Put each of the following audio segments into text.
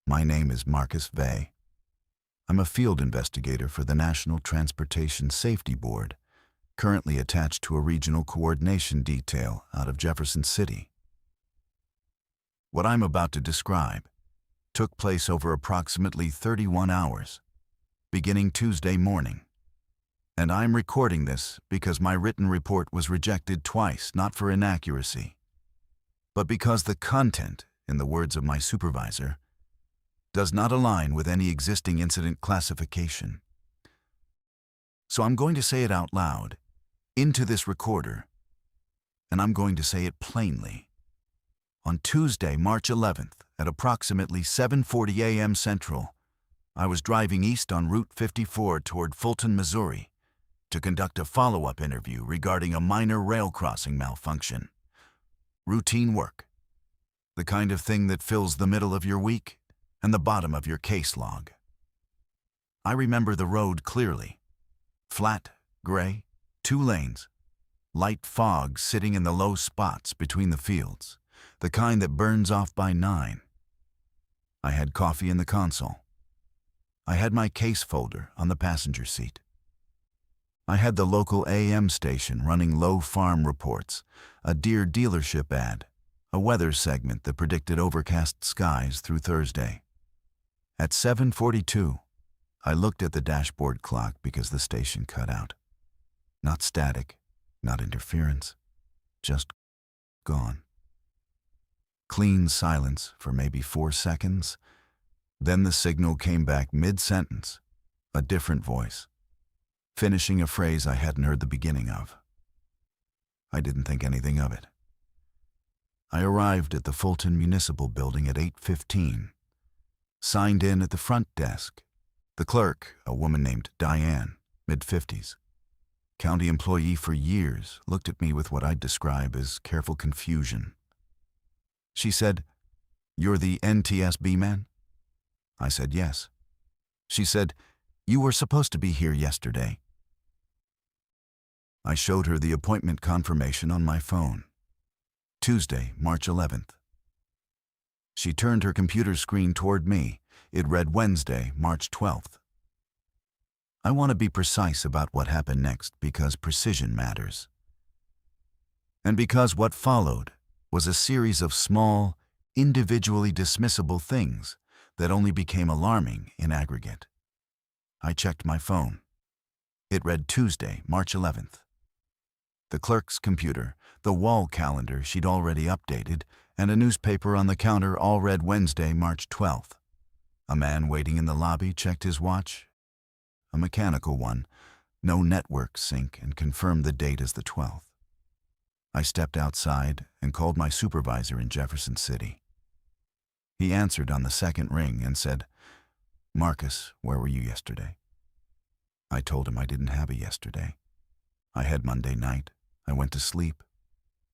My name is Marcus Vey. I'm a field investigator for the National Transportation Safety Board, currently attached to a regional coordination detail out of Jefferson City. What I'm about to describe took place over approximately 31 hours, beginning Tuesday morning. And I'm recording this because my written report was rejected twice, not for inaccuracy, but because the content, in the words of my supervisor, does not align with any existing incident classification. So I'm going to say it out loud, into this recorder, and I'm going to say it plainly. On Tuesday, March 11th, at approximately 7:40 a.m. Central, I was driving east on Route 54 toward Fulton, Missouri, to conduct a follow-up interview regarding a minor rail crossing malfunction. Routine work, the kind of thing that fills the middle of your week and the bottom of your case log. I remember the road clearly. Flat, gray, 2 lanes, light fog sitting in the low spots between the fields, the kind that burns off by 9. I had coffee in the console. I had my case folder on the passenger seat. I had the local AM station running low farm reports, a Deere dealership ad, a weather segment that predicted overcast skies through Thursday. At 7:42, I looked at the dashboard clock because the station cut out. Not static, not interference, just gone. Clean silence for maybe 4 seconds. Then the signal came back mid-sentence, a different voice, finishing a phrase I hadn't heard the beginning of. I didn't think anything of it. I arrived at the Fulton Municipal Building at 8:15, signed in at the front desk. The clerk, a woman named Diane, mid-50s, county employee for years, looked at me with what I'd describe as careful confusion. She said, "You're the NTSB man?" I said yes. She said, "You were supposed to be here yesterday." I showed her the appointment confirmation on my phone. Tuesday, March 11th. She turned her computer screen toward me. It read Wednesday, March 12th. I want to be precise about what happened next because precision matters. And because what followed was a series of small, individually dismissible things that only became alarming in aggregate. I checked my phone. It read Tuesday, March 11th. The clerk's computer, the wall calendar she'd already updated, and a newspaper on the counter all read Wednesday, March 12th. A man waiting in the lobby checked his watch. A mechanical one, no network sync, and confirmed the date as the 12th. I stepped outside and called my supervisor in Jefferson City. He answered on the second ring and said, "Marcus, where were you yesterday?" I told him I didn't have a yesterday. I had Monday night, I went to sleep,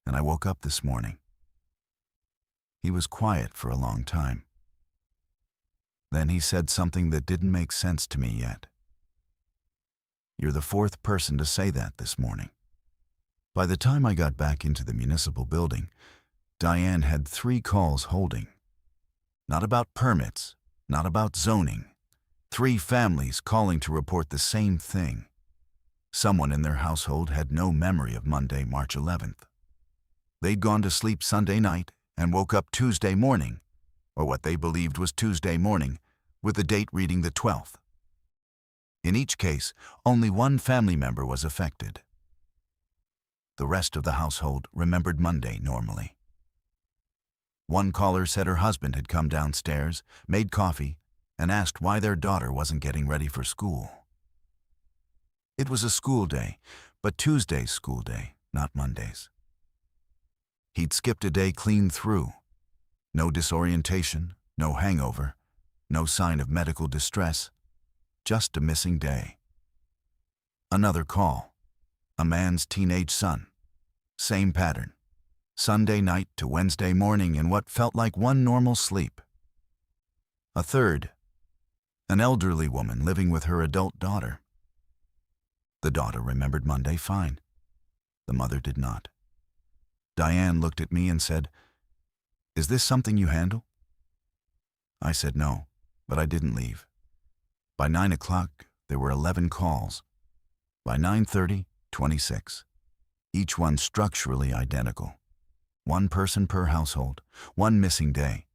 and I woke up this morning. He was quiet for a long time. Then he said something that didn't make sense to me yet. "You're the 4th person to say that this morning." By the time I got back into the municipal building, Diane had 3 calls holding. Not about permits, not about zoning. 3 families calling to report the same thing. Someone in their household had no memory of Monday, March 11th. They'd gone to sleep Sunday night and woke up Tuesday morning, or what they believed was Tuesday morning, with the date reading the 12th. In each case, only one family member was affected. The rest of the household remembered Monday normally. One caller said her husband had come downstairs, made coffee, and asked why their daughter wasn't getting ready for school. It was a school day, but Tuesday's school day, not Monday's. He'd skipped a day clean through. No disorientation, no hangover, no sign of medical distress, just a missing day. Another call. A man's teenage son. Same pattern. Sunday night to Wednesday morning in what felt like one normal sleep. A third. An elderly woman living with her adult daughter. The daughter remembered Monday fine. The mother did not. Diane looked at me and said, "Is this something you handle?" I said no, but I didn't leave. By 9 o'clock, there were 11 calls. By 9:30, 26. Each one structurally identical. One person per household, one missing day.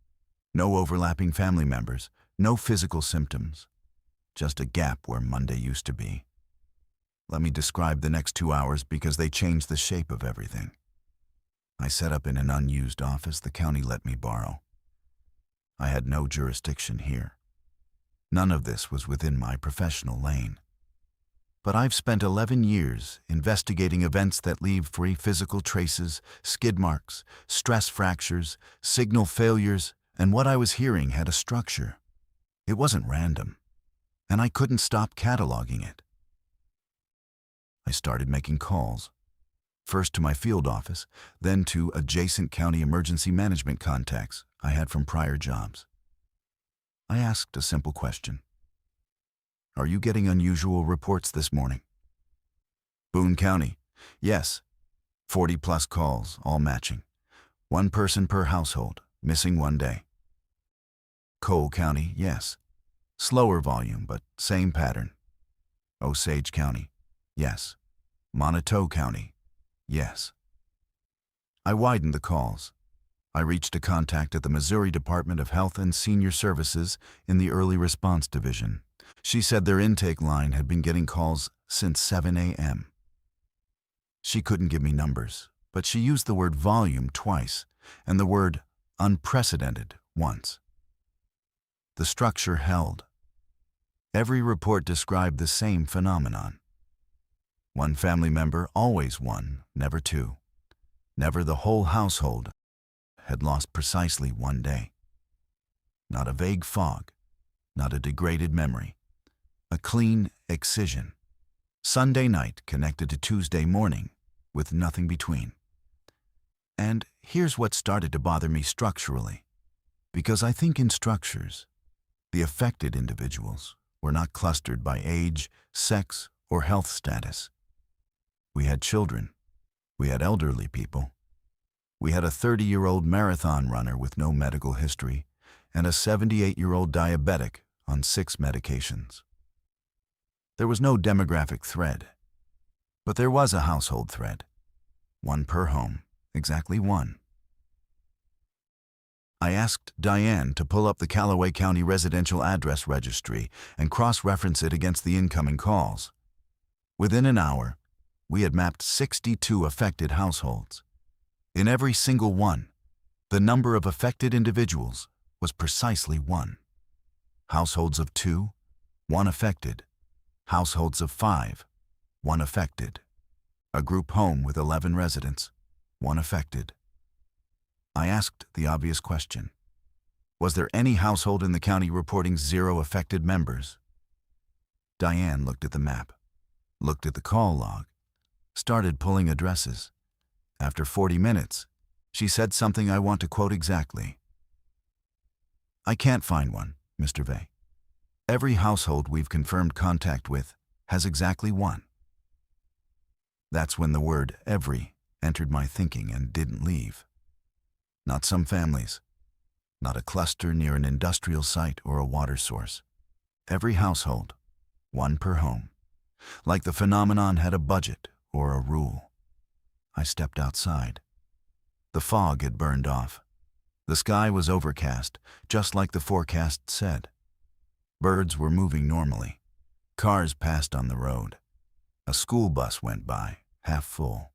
No overlapping family members, no physical symptoms. Just a gap where Monday used to be. Let me describe the next 2 hours because they changed the shape of everything. I set up in an unused office the county let me borrow. I had no jurisdiction here. None of this was within my professional lane. But I've spent 11 years investigating events that leave free physical traces, skid marks, stress fractures, signal failures, and what I was hearing had a structure. It wasn't random, and I couldn't stop cataloging it. I started making calls, first to my field office, then to adjacent county emergency management contacts I had from prior jobs. I asked a simple question. Are you getting unusual reports this morning? Boone County, yes. 40+ calls, all matching. One person per household, missing one day. Cole County, yes. Slower volume, but same pattern. Osage County, yes. Monotone County, yes. I widened the calls. I reached a contact at the Missouri Department of Health and Senior Services in the Early Response Division. She said their intake line had been getting calls since 7 a.m. She couldn't give me numbers, but she used the word volume twice and the word unprecedented once. The structure held. Every report described the same phenomenon. One family member, always one, never two. Never the whole household had lost precisely one day. Not a vague fog, not a degraded memory. A clean excision. Sunday night connected to Tuesday morning, with nothing between. And here's what started to bother me structurally. Because I think in structures, the affected individuals were not clustered by age, sex, or health status. We had children. We had elderly people. We had a 30-year-old marathon runner with no medical history and a 78-year-old diabetic on 6 medications. There was no demographic thread, but there was a household thread. One per home, exactly one. I asked Diane to pull up the Callaway County Residential Address Registry and cross-reference it against the incoming calls. Within an hour, we had mapped 62 affected households. In every single one, the number of affected individuals was precisely 1. Households of 2, 1 affected. Households of 5, 1 affected. A group home with 11 residents, 1 affected. I asked the obvious question. Was there any household in the county reporting 0 affected members? Diane looked at the map, looked at the call log, started pulling addresses. After 40 minutes, she said something I want to quote exactly. I can't find one, Mr. Vey. Every household we've confirmed contact with has exactly 1. That's when the word every entered my thinking and didn't leave. Not some families, not a cluster near an industrial site or a water source. Every household, 1 per home, like the phenomenon had a budget or a rule. I stepped outside. The fog had burned off. The sky was overcast, just like the forecast said. Birds were moving normally. Cars passed on the road. A school bus went by, half full.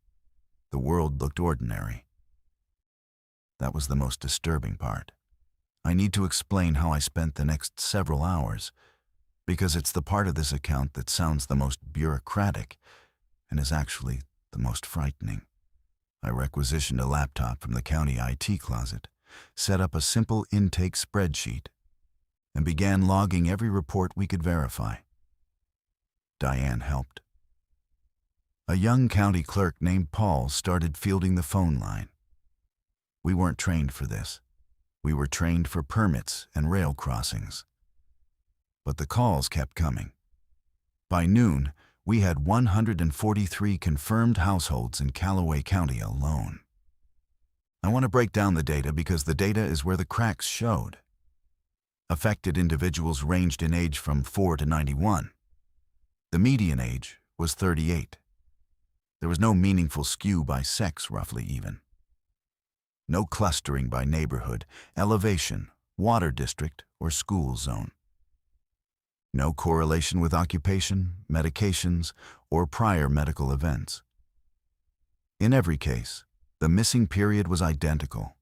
The world looked ordinary. That was the most disturbing part. I need to explain how I spent the next several hours, because it's the part of this account that sounds the most bureaucratic and is actually the most frightening. I requisitioned a laptop from the county IT closet, set up a simple intake spreadsheet, and began logging every report we could verify. Diane helped. A young county clerk named Paul started fielding the phone line. We weren't trained for this. We were trained for permits and rail crossings. But the calls kept coming. By noon, we had 143 confirmed households in Callaway County alone. I want to break down the data because the data is where the cracks showed. Affected individuals ranged in age from 4 to 91. The median age was 38. There was no meaningful skew by sex, roughly even. No clustering by neighborhood, elevation, water district, or school zone. No correlation with occupation, medications, or prior medical events. In every case, the missing period was identical,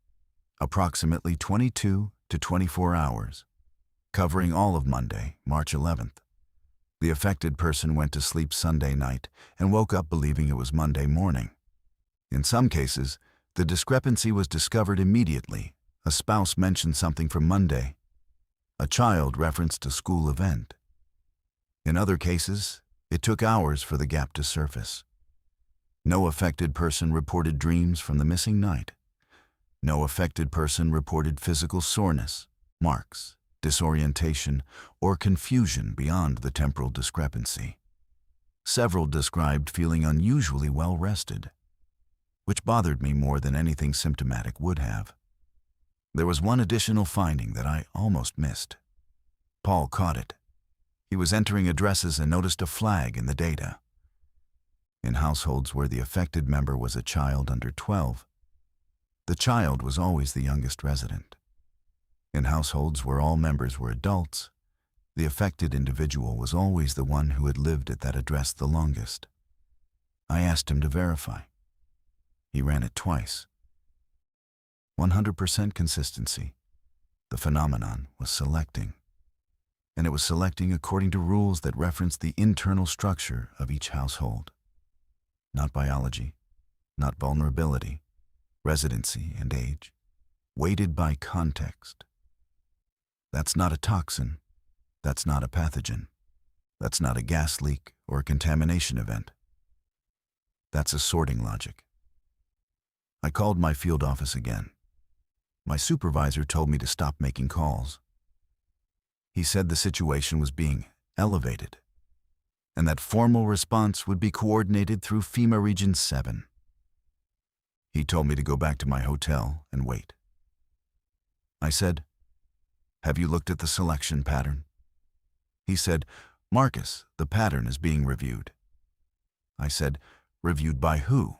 approximately 22 to 24 hours, covering all of Monday, March 11th. The affected person went to sleep Sunday night and woke up believing it was Monday morning. In some cases, the discrepancy was discovered immediately. A spouse mentioned something from Monday. A child referenced a school event. In other cases, it took hours for the gap to surface. No affected person reported dreams from the missing night. No affected person reported physical soreness, marks, disorientation, or confusion beyond the temporal discrepancy. Several described feeling unusually well rested, which bothered me more than anything symptomatic would have. There was one additional finding that I almost missed. Paul caught it. He was entering addresses and noticed a flag in the data. In households where the affected member was a child under 12, the child was always the youngest resident. In households where all members were adults, the affected individual was always the one who had lived at that address the longest. I asked him to verify. He ran it twice. 100% consistency. The phenomenon was selecting. And it was selecting according to rules that referenced the internal structure of each household. Not biology, not vulnerability, residency and age, weighted by context. That's not a toxin. That's not a pathogen. That's not a gas leak or a contamination event. That's a sorting logic. I called my field office again. My supervisor told me to stop making calls. He said the situation was being elevated, and that formal response would be coordinated through FEMA Region 7. He told me to go back to my hotel and wait. I said, "Have you looked at the selection pattern?" He said, "Marcus, the pattern is being reviewed." I said, "Reviewed by who?"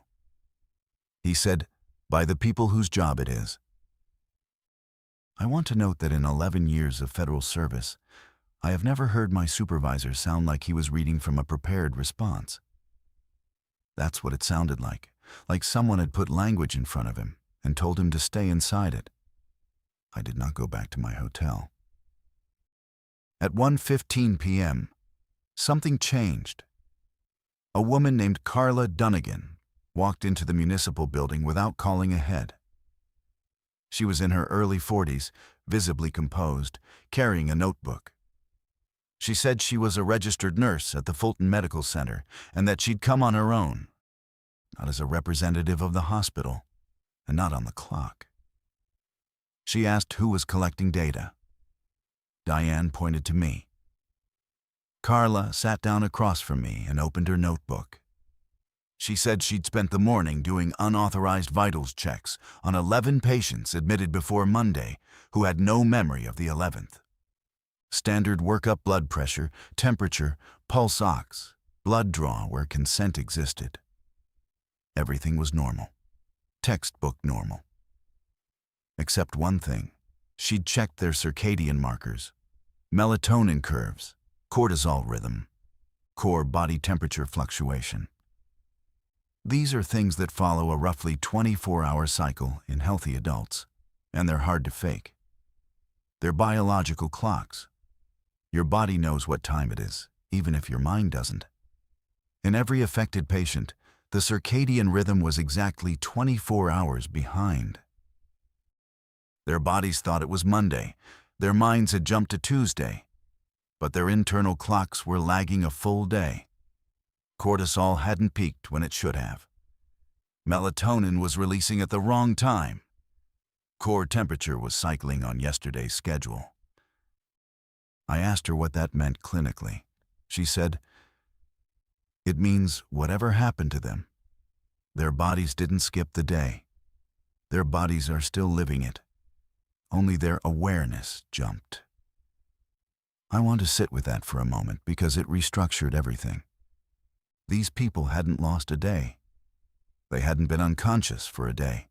He said, "By the people whose job it is." I want to note that in 11 years of federal service, I have never heard my supervisor sound like he was reading from a prepared response. That's what it sounded like someone had put language in front of him and told him to stay inside it. I did not go back to my hotel. At 1:15 p.m., something changed. A woman named Carla Dunnigan walked into the municipal building without calling ahead. She was in her early 40s, visibly composed, carrying a notebook. She said she was a registered nurse at the Fulton Medical Center and that she'd come on her own, not as a representative of the hospital, and not on the clock. She asked who was collecting data. Diane pointed to me. Carla sat down across from me and opened her notebook. She said she'd spent the morning doing unauthorized vitals checks on 11 patients admitted before Monday who had no memory of the 11th. Standard workup blood pressure, temperature, pulse ox, blood draw where consent existed. Everything was normal. Textbook normal. Except one thing. She'd checked their circadian markers, melatonin curves, cortisol rhythm, core body temperature fluctuation. These are things that follow a roughly 24-hour cycle in healthy adults, and they're hard to fake. They're biological clocks. Your body knows what time it is, even if your mind doesn't. In every affected patient, the circadian rhythm was exactly 24 hours behind. Their bodies thought it was Monday. Their minds had jumped to Tuesday. But their internal clocks were lagging a full day. Cortisol hadn't peaked when it should have. Melatonin was releasing at the wrong time. Core temperature was cycling on yesterday's schedule. I asked her what that meant clinically. She said, "It means whatever happened to them, their bodies didn't skip the day. Their bodies are still living it. Only their awareness jumped." I want to sit with that for a moment because it restructured everything. These people hadn't lost a day. They hadn't been unconscious for a day.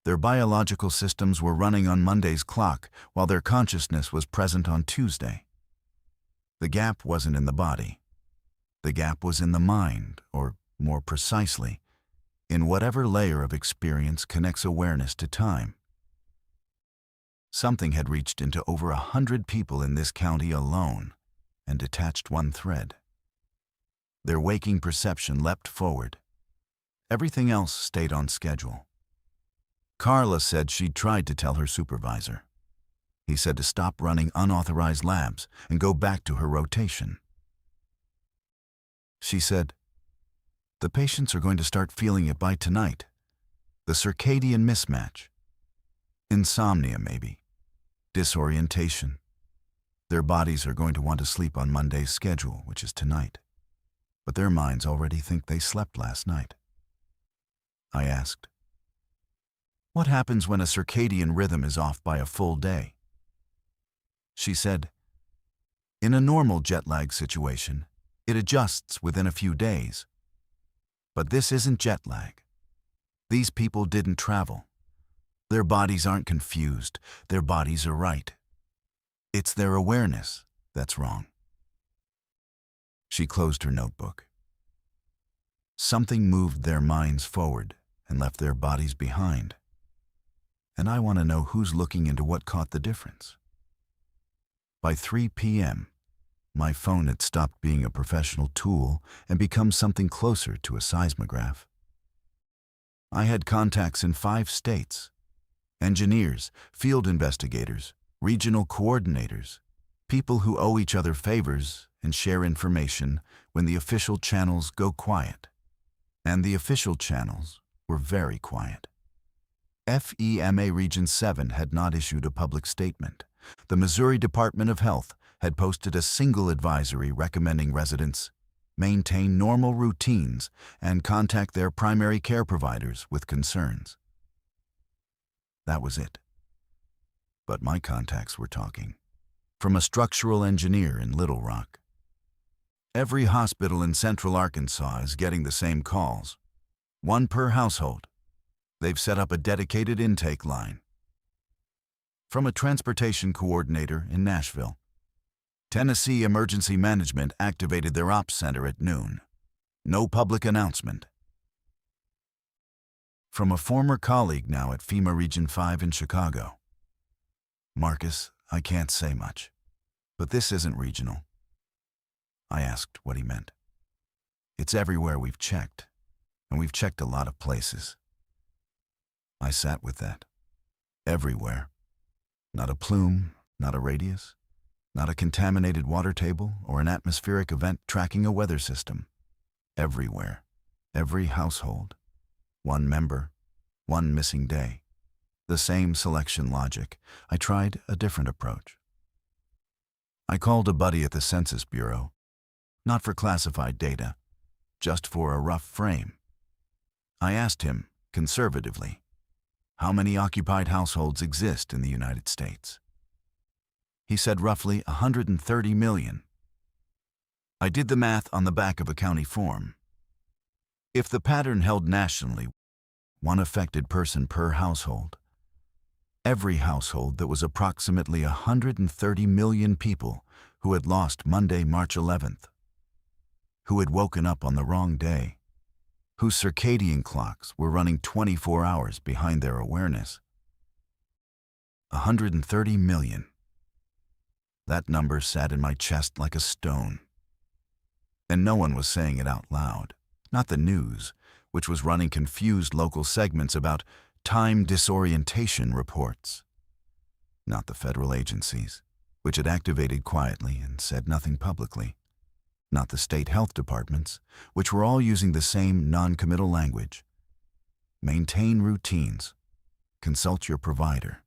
Their biological systems were running on Monday's clock while their consciousness was present on Tuesday. The gap wasn't in the body. The gap was in the mind, or more precisely, in whatever layer of experience connects awareness to time. Something had reached into over 100 people in this county alone and detached one thread. Their waking perception leapt forward. Everything else stayed on schedule. Carla said she'd tried to tell her supervisor. He said to stop running unauthorized labs and go back to her rotation. She said, "The patients are going to start feeling it by tonight. The circadian mismatch. Insomnia, maybe. Disorientation. Their bodies are going to want to sleep on Monday's schedule, which is tonight. But their minds already think they slept last night." I asked, "What happens when a circadian rhythm is off by a full day?" She said, "In a normal jet lag situation, it adjusts within a few days. But this isn't jet lag. These people didn't travel. Their bodies aren't confused. Their bodies are right. It's their awareness that's wrong." She closed her notebook. Something moved their minds forward and left their bodies behind. And I want to know who's looking into what caught the difference. By 3 p.m., my phone had stopped being a professional tool and become something closer to a seismograph. I had contacts in 5 states. Engineers, field investigators, regional coordinators, people who owe each other favors and share information when the official channels go quiet. And the official channels were very quiet. FEMA Region 7 had not issued a public statement. The Missouri Department of Health had posted a single advisory recommending residents maintain normal routines and contact their primary care providers with concerns. That was it. But my contacts were talking. From a structural engineer in Little Rock. Every hospital in central Arkansas is getting the same calls. 1 per household. They've set up a dedicated intake line. From a transportation coordinator in Nashville. Tennessee Emergency Management activated their ops center at noon. No public announcement. From a former colleague now at FEMA Region 5 in Chicago. "Marcus, I can't say much, but this isn't regional." I asked what he meant. "It's everywhere we've checked, and we've checked a lot of places." I sat with that. Everywhere. Not a plume, not a radius, not a contaminated water table or an atmospheric event tracking a weather system. Everywhere. Every household. 1 member. 1 missing day. The same selection logic. I tried a different approach. I called a buddy at the Census Bureau, not for classified data, just for a rough frame. I asked him, conservatively, how many occupied households exist in the United States. He said roughly 130 million. I did the math on the back of a county form. If the pattern held nationally, 1 affected person per household, every household that was approximately 130 million people who had lost Monday, March 11th, who had woken up on the wrong day, whose circadian clocks were running 24 hours behind their awareness. 130 million. That number sat in my chest like a stone. And no one was saying it out loud, not the news, which was running confused local segments about time disorientation reports. Not the federal agencies, which had activated quietly and said nothing publicly. Not the state health departments, which were all using the same non-committal language. Maintain routines. Consult your provider.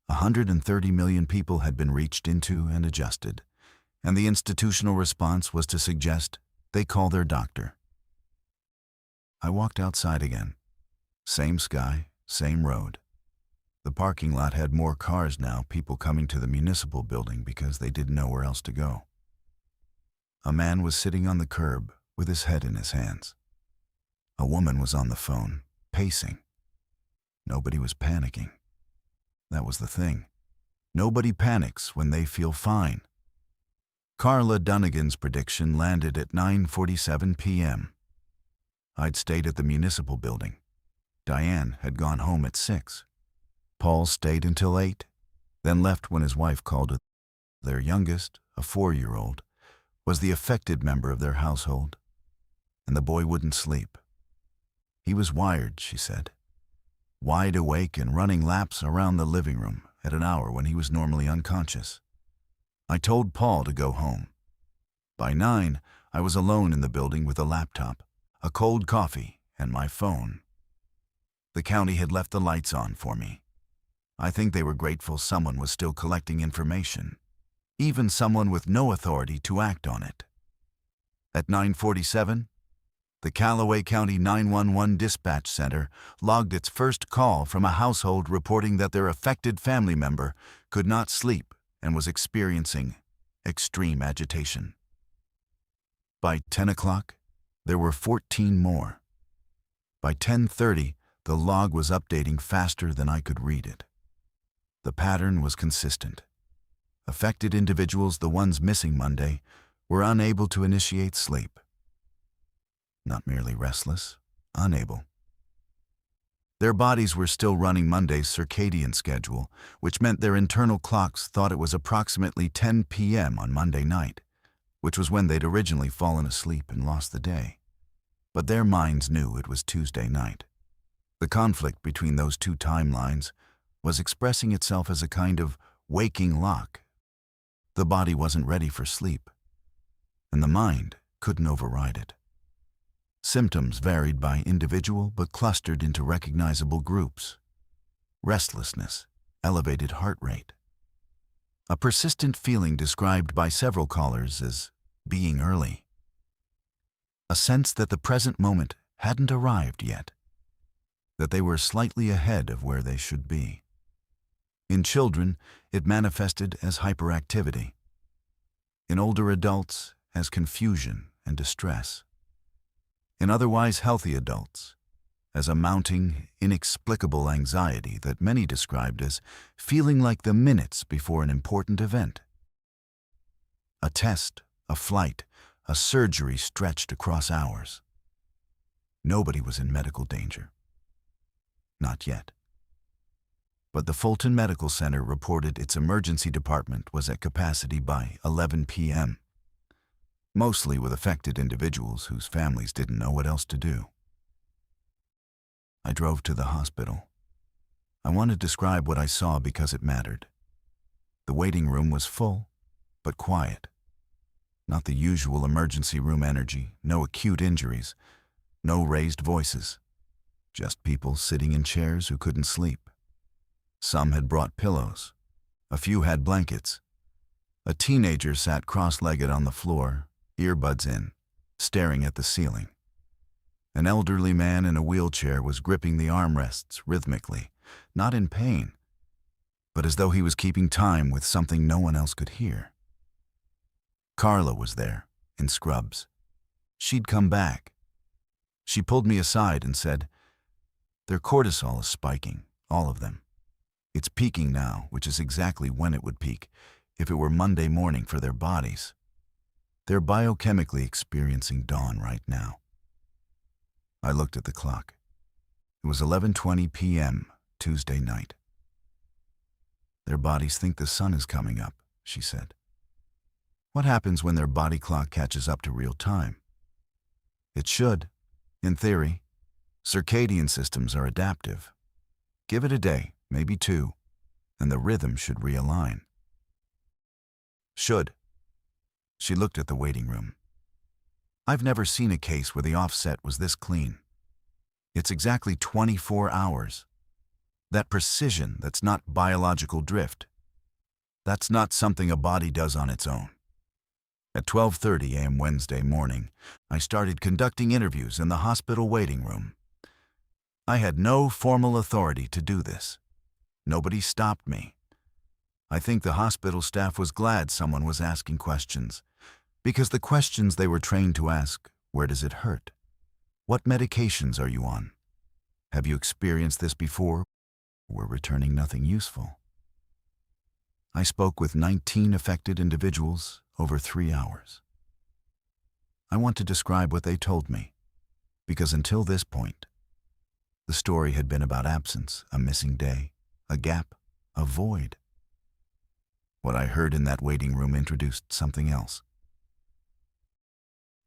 130 million people had been reached into and adjusted, and the institutional response was to suggest they call their doctor. I walked outside again. Same sky, same road. The parking lot had more cars now, people coming to the municipal building because they didn't know where else to go. A man was sitting on the curb with his head in his hands. A woman was on the phone, pacing. Nobody was panicking. That was the thing. Nobody panics when they feel fine. Carla Dunnigan's prediction landed at 9:47 p.m. I'd stayed at the municipal building. Diane had gone home at 6. Paul stayed until 8, then left when his wife called it. Their youngest, a 4-year-old, was the affected member of their household, and the boy wouldn't sleep. He was wired, she said, wide awake and running laps around the living room at an hour when he was normally unconscious. I told Paul to go home. By 9, I was alone in the building with a laptop, a cold coffee, and my phone. The county had left the lights on for me. I think they were grateful someone was still collecting information, even someone with no authority to act on it. At 9:47, the Callaway County 911 Dispatch Center logged its first call from a household reporting that their affected family member could not sleep and was experiencing extreme agitation. By 10 o'clock, there were 14 more. By 10:30, the log was updating faster than I could read it. The pattern was consistent. Affected individuals, the ones missing Monday, were unable to initiate sleep. Not merely restless, unable. Their bodies were still running Monday's circadian schedule, which meant their internal clocks thought it was approximately 10 p.m. on Monday night, which was when they'd originally fallen asleep and lost the day. But their minds knew it was Tuesday night. The conflict between those two timelines was expressing itself as a kind of waking lock. The body wasn't ready for sleep, and the mind couldn't override it. Symptoms varied by individual but clustered into recognizable groups. Restlessness, elevated heart rate. A persistent feeling described by several callers as being early. A sense that the present moment hadn't arrived yet, that they were slightly ahead of where they should be. In children, it manifested as hyperactivity. In older adults, as confusion and distress. In otherwise healthy adults, as a mounting, inexplicable anxiety that many described as feeling like the minutes before an important event. A test, a flight, a surgery stretched across hours. Nobody was in medical danger. Not yet. But the Fulton Medical Center reported its emergency department was at capacity by 11 p.m., mostly with affected individuals whose families didn't know what else to do. I drove to the hospital. I want to describe what I saw because it mattered. The waiting room was full, but quiet. Not the usual emergency room energy, no acute injuries, no raised voices. Just people sitting in chairs who couldn't sleep. Some had brought pillows. A few had blankets. A teenager sat cross-legged on the floor, earbuds in, staring at the ceiling. An elderly man in a wheelchair was gripping the armrests rhythmically, not in pain, but as though he was keeping time with something no one else could hear. Carla was there, in scrubs. She'd come back. She pulled me aside and said, "Their cortisol is spiking, all of them. It's peaking now, which is exactly when it would peak if it were Monday morning for their bodies. They're biochemically experiencing dawn right now." I looked at the clock. It was 11:20 p.m., Tuesday night. "Their bodies think the sun is coming up," she said. "What happens when their body clock catches up to real time?" "It should, in theory. Circadian systems are adaptive. Give it a day, maybe 2, and the rhythm should realign." "Should." She looked at the waiting room. "I've never seen a case where the offset was this clean. It's exactly 24 hours. That precision that's not biological drift. That's not something a body does on its own." At 12:30 a.m. Wednesday morning, I started conducting interviews in the hospital waiting room. I had no formal authority to do this. Nobody stopped me. I think the hospital staff was glad someone was asking questions, because the questions they were trained to ask: where does it hurt? What medications are you on? Have you experienced this before? We're returning nothing useful. I spoke with 19 affected individuals over 3 hours. I want to describe what they told me, because until this point, the story had been about absence, a missing day, a gap, a void. What I heard in that waiting room introduced something else.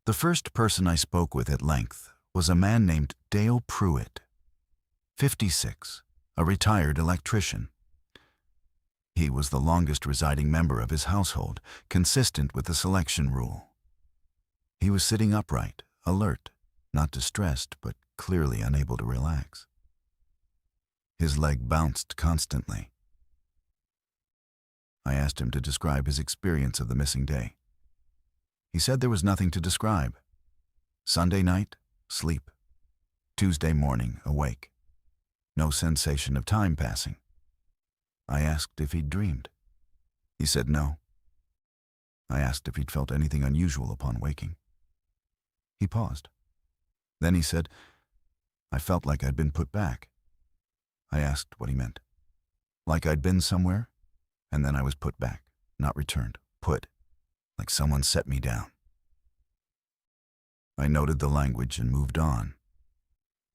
The first person I spoke with at length was a man named Dale Pruitt, 56, a retired electrician. He was the longest residing member of his household, consistent with the selection rule. He was sitting upright, alert, not distressed, but clearly unable to relax. His leg bounced constantly. I asked him to describe his experience of the missing day. He said there was nothing to describe. Sunday night, sleep. Tuesday morning, awake. No sensation of time passing. I asked if he'd dreamed. He said no. I asked if he'd felt anything unusual upon waking. He paused. Then he said, I felt like I'd been put back. I asked what he meant. Like I'd been somewhere, and then I was put back, not returned, put, like someone set me down. I noted the language and moved on.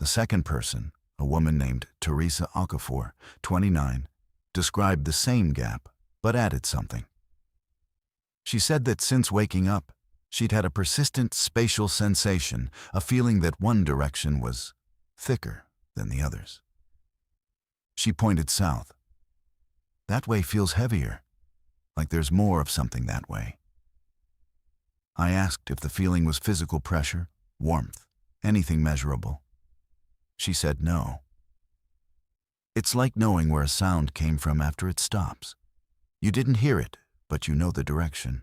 The second person, a woman named Teresa Okafor, 29, described the same gap, but added something. She said that since waking up, she'd had a persistent spatial sensation, a feeling that one direction was thicker than the others. She pointed south. That way feels heavier, like there's more of something that way. I asked if the feeling was physical pressure, warmth, anything measurable. She said no. It's like knowing where a sound came from after it stops. You didn't hear it, but you know the direction.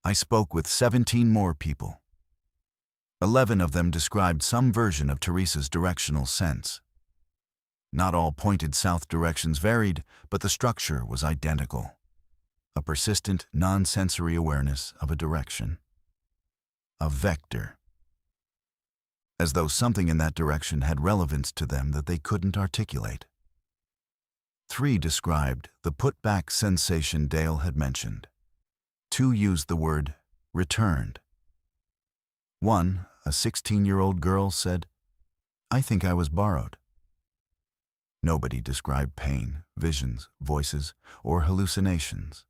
I spoke with 17 more people. 11 of them described some version of Teresa's directional sense. Not all pointed south directions varied, but the structure was identical. A persistent, non-sensory awareness of a direction. A vector. As though something in that direction had relevance to them that they couldn't articulate. 3 described the put-back sensation Dale had mentioned. 2 used the word returned. 1, a 16-year-old girl, said, I think I was borrowed. Nobody described pain, visions, voices, or hallucinations.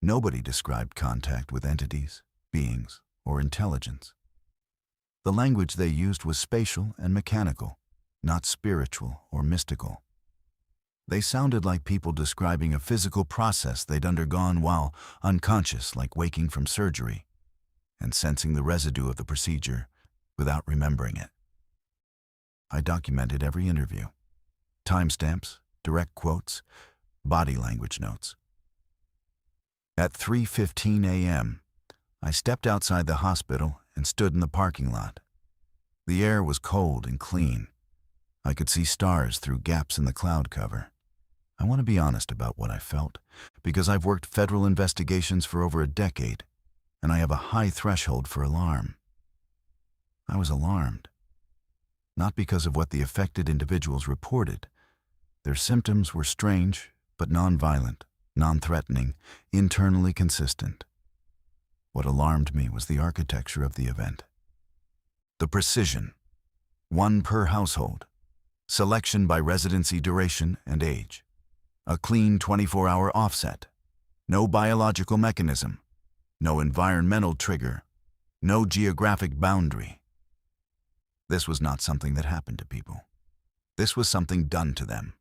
Nobody described contact with entities, beings, or intelligence. The language they used was spatial and mechanical, not spiritual or mystical. They sounded like people describing a physical process they'd undergone while unconscious, like waking from surgery, and sensing the residue of the procedure without remembering it. I documented every interview. Timestamps, direct quotes, body language notes. At 3:15 a.m., I stepped outside the hospital and stood in the parking lot. The air was cold and clean. I could see stars through gaps in the cloud cover. I want to be honest about what I felt, because I've worked federal investigations for over a decade, and I have a high threshold for alarm. I was alarmed. Not because of what the affected individuals reported. Their symptoms were strange, but non-violent, non-threatening, internally consistent. What alarmed me was the architecture of the event. The precision. 1 per household. Selection by residency duration and age. A clean 24-hour offset. No biological mechanism. No environmental trigger. No geographic boundary. This was not something that happened to people. This was something done to them.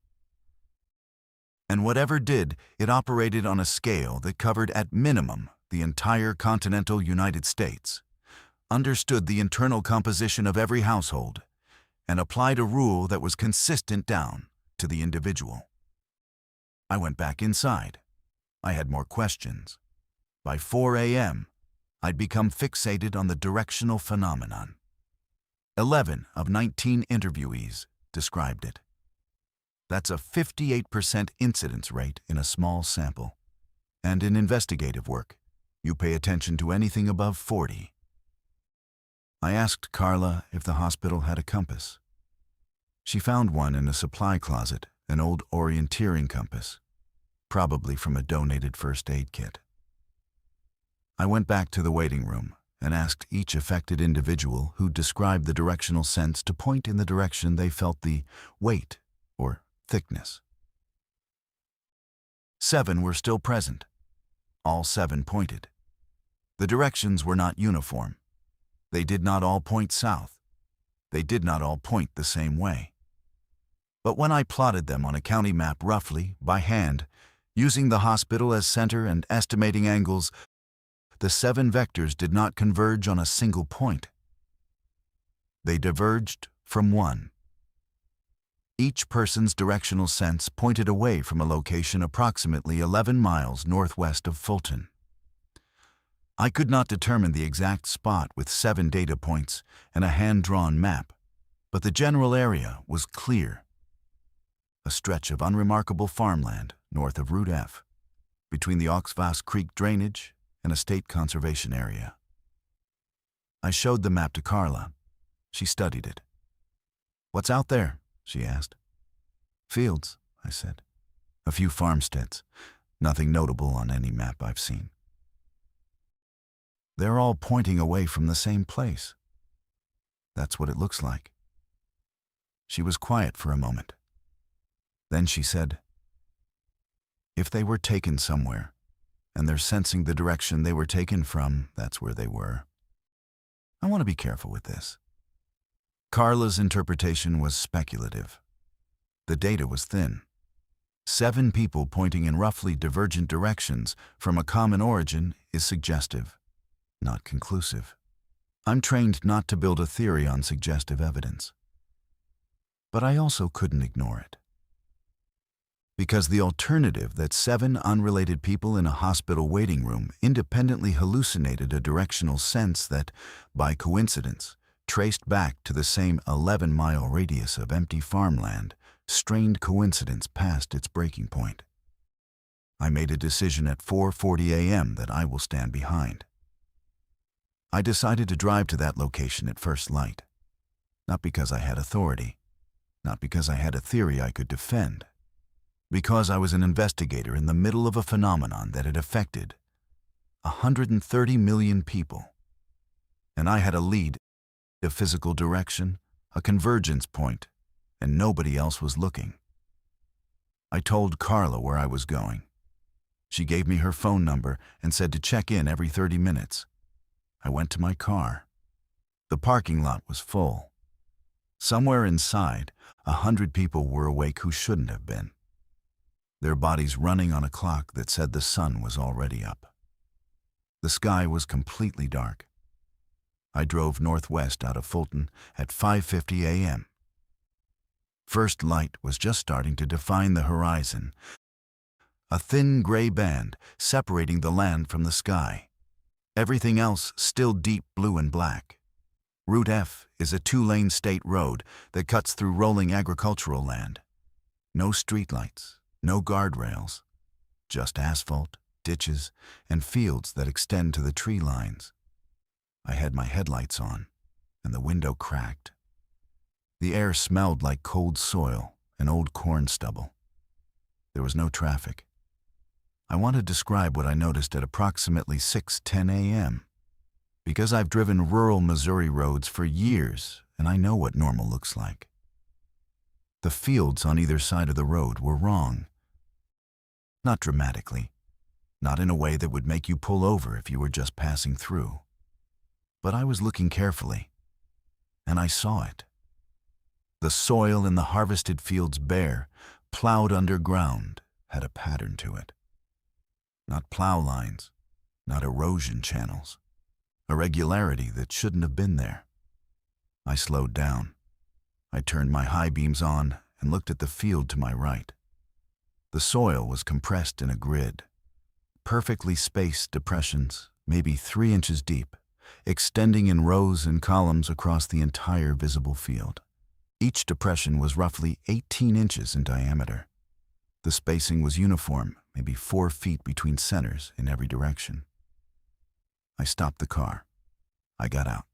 And whatever did, it operated on a scale that covered at minimum the entire continental United States, understood the internal composition of every household, and applied a rule that was consistent down to the individual. I went back inside. I had more questions. By 4 a.m., I'd become fixated on the directional phenomenon. 11 of 19 interviewees described it. That's a 58% incidence rate in a small sample. And in investigative work, you pay attention to anything above 40. I asked Carla if the hospital had a compass. She found one in a supply closet, an old orienteering compass, probably from a donated first aid kit. I went back to the waiting room and asked each affected individual who described the directional sense to point in the direction they felt the weight or thickness. 7 were still present. All 7 pointed. The directions were not uniform. They did not all point south. They did not all point the same way. But when I plotted them on a county map roughly, by hand, using the hospital as center and estimating angles, the 7 vectors did not converge on a single point. They diverged from one. Each person's directional sense pointed away from a location approximately 11 miles northwest of Fulton. I could not determine the exact spot with 7 data points and a hand-drawn map, but the general area was clear. A stretch of unremarkable farmland north of Route F, between the Oxvass Creek drainage and a state conservation area. I showed the map to Carla. She studied it. "What's out there?" she asked. "Fields," I said. "A few farmsteads. Nothing notable on any map I've seen." "They're all pointing away from the same place." "That's what it looks like." She was quiet for a moment. Then she said, "If they were taken somewhere, and they're sensing the direction they were taken from, that's where they were. I want to be careful with this." Carla's interpretation was speculative. The data was thin. 7 people pointing in roughly divergent directions from a common origin is suggestive, not conclusive. I'm trained not to build a theory on suggestive evidence. But I also couldn't ignore it. Because the alternative that 7 unrelated people in a hospital waiting room independently hallucinated a directional sense that, by coincidence, traced back to the same 11-mile radius of empty farmland, strained coincidence past its breaking point. I made a decision at 4:40 a.m. that I will stand behind. I decided to drive to that location at first light, not because I had authority, not because I had a theory I could defend, because I was an investigator in the middle of a phenomenon that had affected 130 million people, and I had a lead, a physical direction, a convergence point, and nobody else was looking. I told Carla where I was going. She gave me her phone number and said to check in every 30 minutes. I went to my car. The parking lot was full. Somewhere inside, 100 people were awake who shouldn't have been, their bodies running on a clock that said the sun was already up. The sky was completely dark. I drove northwest out of Fulton at 5:50 a.m. First light was just starting to define the horizon, a thin gray band separating the land from the sky. Everything else still deep blue and black. Route F is a 2-lane state road that cuts through rolling agricultural land. No streetlights, no guardrails, just asphalt, ditches, and fields that extend to the tree lines. I had my headlights on, and the window cracked. The air smelled like cold soil and old corn stubble. There was no traffic. I want to describe what I noticed at approximately 6:10 a.m. because I've driven rural Missouri roads for years and I know what normal looks like. The fields on either side of the road were wrong. Not dramatically, not in a way that would make you pull over if you were just passing through. But I was looking carefully, and I saw it. The soil in the harvested fields bare, plowed underground, had a pattern to it. Not plow lines, not erosion channels. A regularity that shouldn't have been there. I slowed down. I turned my high beams on and looked at the field to my right. The soil was compressed in a grid. Perfectly spaced depressions, maybe 3 inches deep, extending in rows and columns across the entire visible field. Each depression was roughly 18 inches in diameter. The spacing was uniform, maybe 4 feet between centers in every direction. I stopped the car. I got out.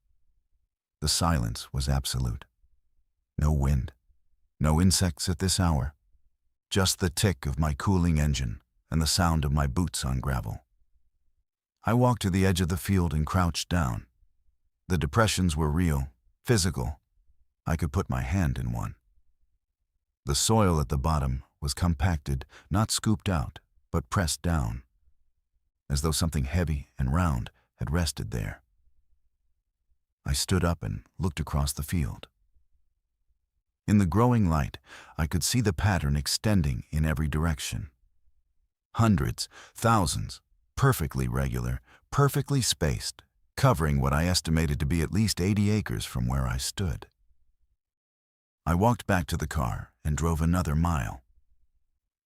The silence was absolute. No wind, no insects at this hour. Just the tick of my cooling engine and the sound of my boots on gravel. I walked to the edge of the field and crouched down. The depressions were real, physical. I could put my hand in one. The soil at the bottom was compacted, not scooped out, but pressed down, as though something heavy and round had rested there. I stood up and looked across the field. In the growing light, I could see the pattern extending in every direction. Hundreds, thousands, perfectly regular, perfectly spaced, covering what I estimated to be at least 80 acres from where I stood. I walked back to the car and drove another mile.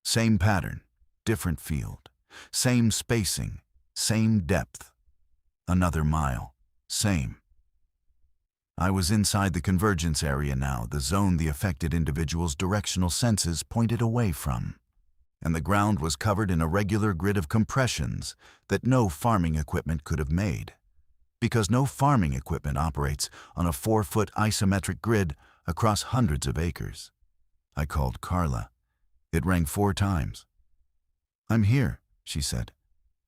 Same pattern, different field, same spacing, same depth. Another mile, same. I was inside the convergence area now, the zone the affected individual's directional senses pointed away from, and the ground was covered in a regular grid of compressions that no farming equipment could have made, because no farming equipment operates on a 4-foot isometric grid across hundreds of acres. I called Carla. It rang 4 times. "I'm here," she said.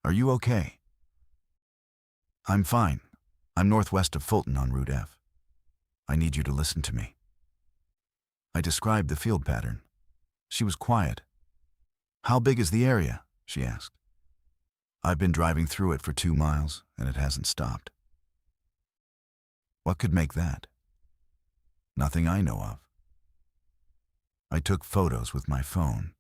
"Are you okay?" "I'm fine. I'm northwest of Fulton on Route F. I need you to listen to me." I described the field pattern. She was quiet. "How big is the area?" she asked. "I've been driving through it for 2 miles, and it hasn't stopped." "What could make that?" "Nothing I know of." I took photos with my phone.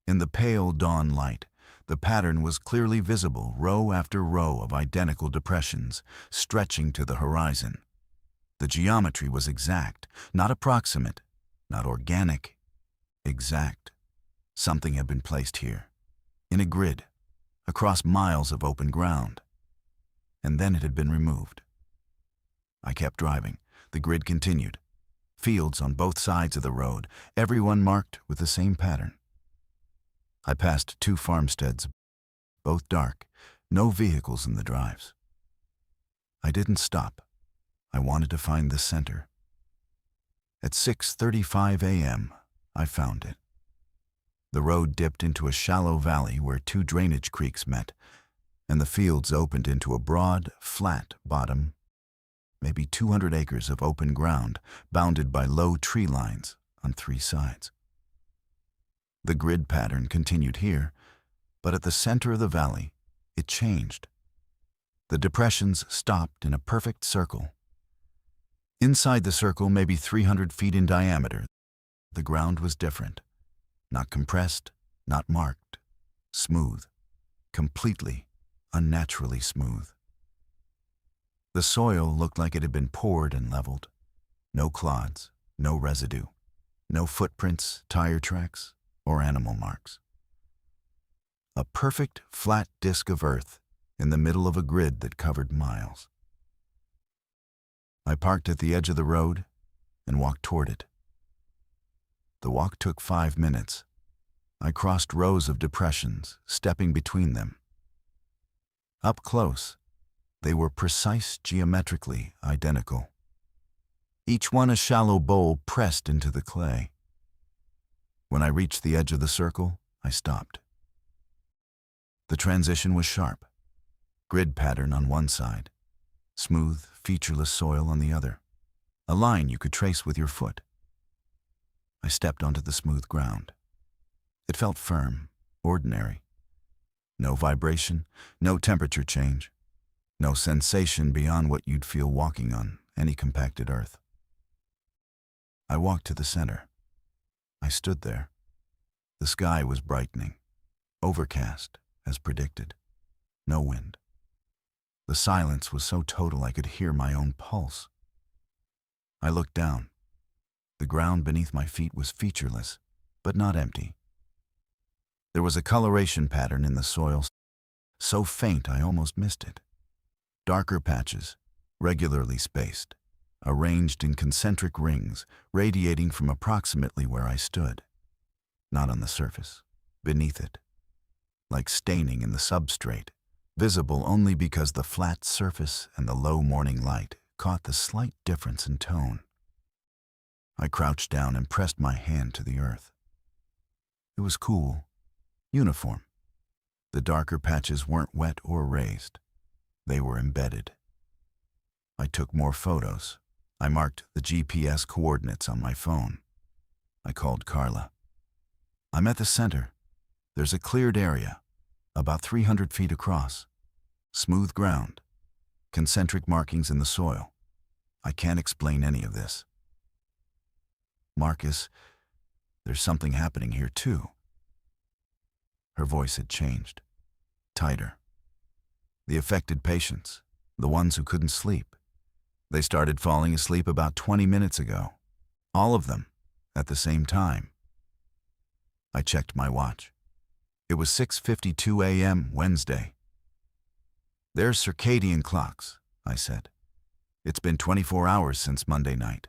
In the pale dawn light, the pattern was clearly visible, row after row of identical depressions, stretching to the horizon. The geometry was exact, not approximate, not organic, exact. Something had been placed here, in a grid, across miles of open ground. And then it had been removed. I kept driving. The grid continued. Fields on both sides of the road, everyone marked with the same pattern. I passed 2 farmsteads, both dark, no vehicles in the drives. I didn't stop. I wanted to find the center. At 6:35 a.m., I found it. The road dipped into a shallow valley where 2 drainage creeks met, and the fields opened into a broad, flat bottom, maybe 200 acres of open ground bounded by low tree lines on 3 sides. The grid pattern continued here, but at the center of the valley, it changed. The depressions stopped in a perfect circle. Inside the circle, maybe 300 feet in diameter, the ground was different. Not compressed, not marked. Smooth. Completely, unnaturally smooth. The soil looked like it had been poured and leveled. No clods, no residue. No footprints, tire tracks, or animal marks. A perfect, flat disk of earth in the middle of a grid that covered miles. I parked at the edge of the road and walked toward it. The walk took 5 minutes. I crossed rows of depressions, stepping between them. Up close, they were precise, geometrically identical. Each one a shallow bowl pressed into the clay. When I reached the edge of the circle, I stopped. The transition was sharp. Grid pattern on one side. Smooth, featureless soil on the other. A line you could trace with your foot. I stepped onto the smooth ground. It felt firm, ordinary. No vibration, no temperature change. No sensation beyond what you'd feel walking on any compacted earth. I walked to the center. I stood there. The sky was brightening. Overcast, as predicted. No wind. The silence was so total I could hear my own pulse. I looked down. The ground beneath my feet was featureless, but not empty. There was a coloration pattern in the soil, so faint I almost missed it. Darker patches, regularly spaced. arranged in concentric rings, radiating from approximately where I stood. Not on the surface, beneath it, like staining in the substrate, visible only because the flat surface and the low morning light caught the slight difference in tone. I crouched down and pressed my hand to the earth. It was cool, uniform. The darker patches weren't wet or raised. They were embedded. I took more photos. I marked the GPS coordinates on my phone. I called Carla. I'm at the center. There's a cleared area, about 300 feet across. Smooth ground, concentric markings in the soil. I can't explain any of this. Marcus, there's something happening here too. Her voice had changed, tighter. The affected patients, the ones who couldn't sleep, they started falling asleep about 20 minutes ago. All of them, at the same time. I checked my watch. It was 6:52 a.m. Wednesday. They're circadian clocks, I said. It's been 24 hours since Monday night.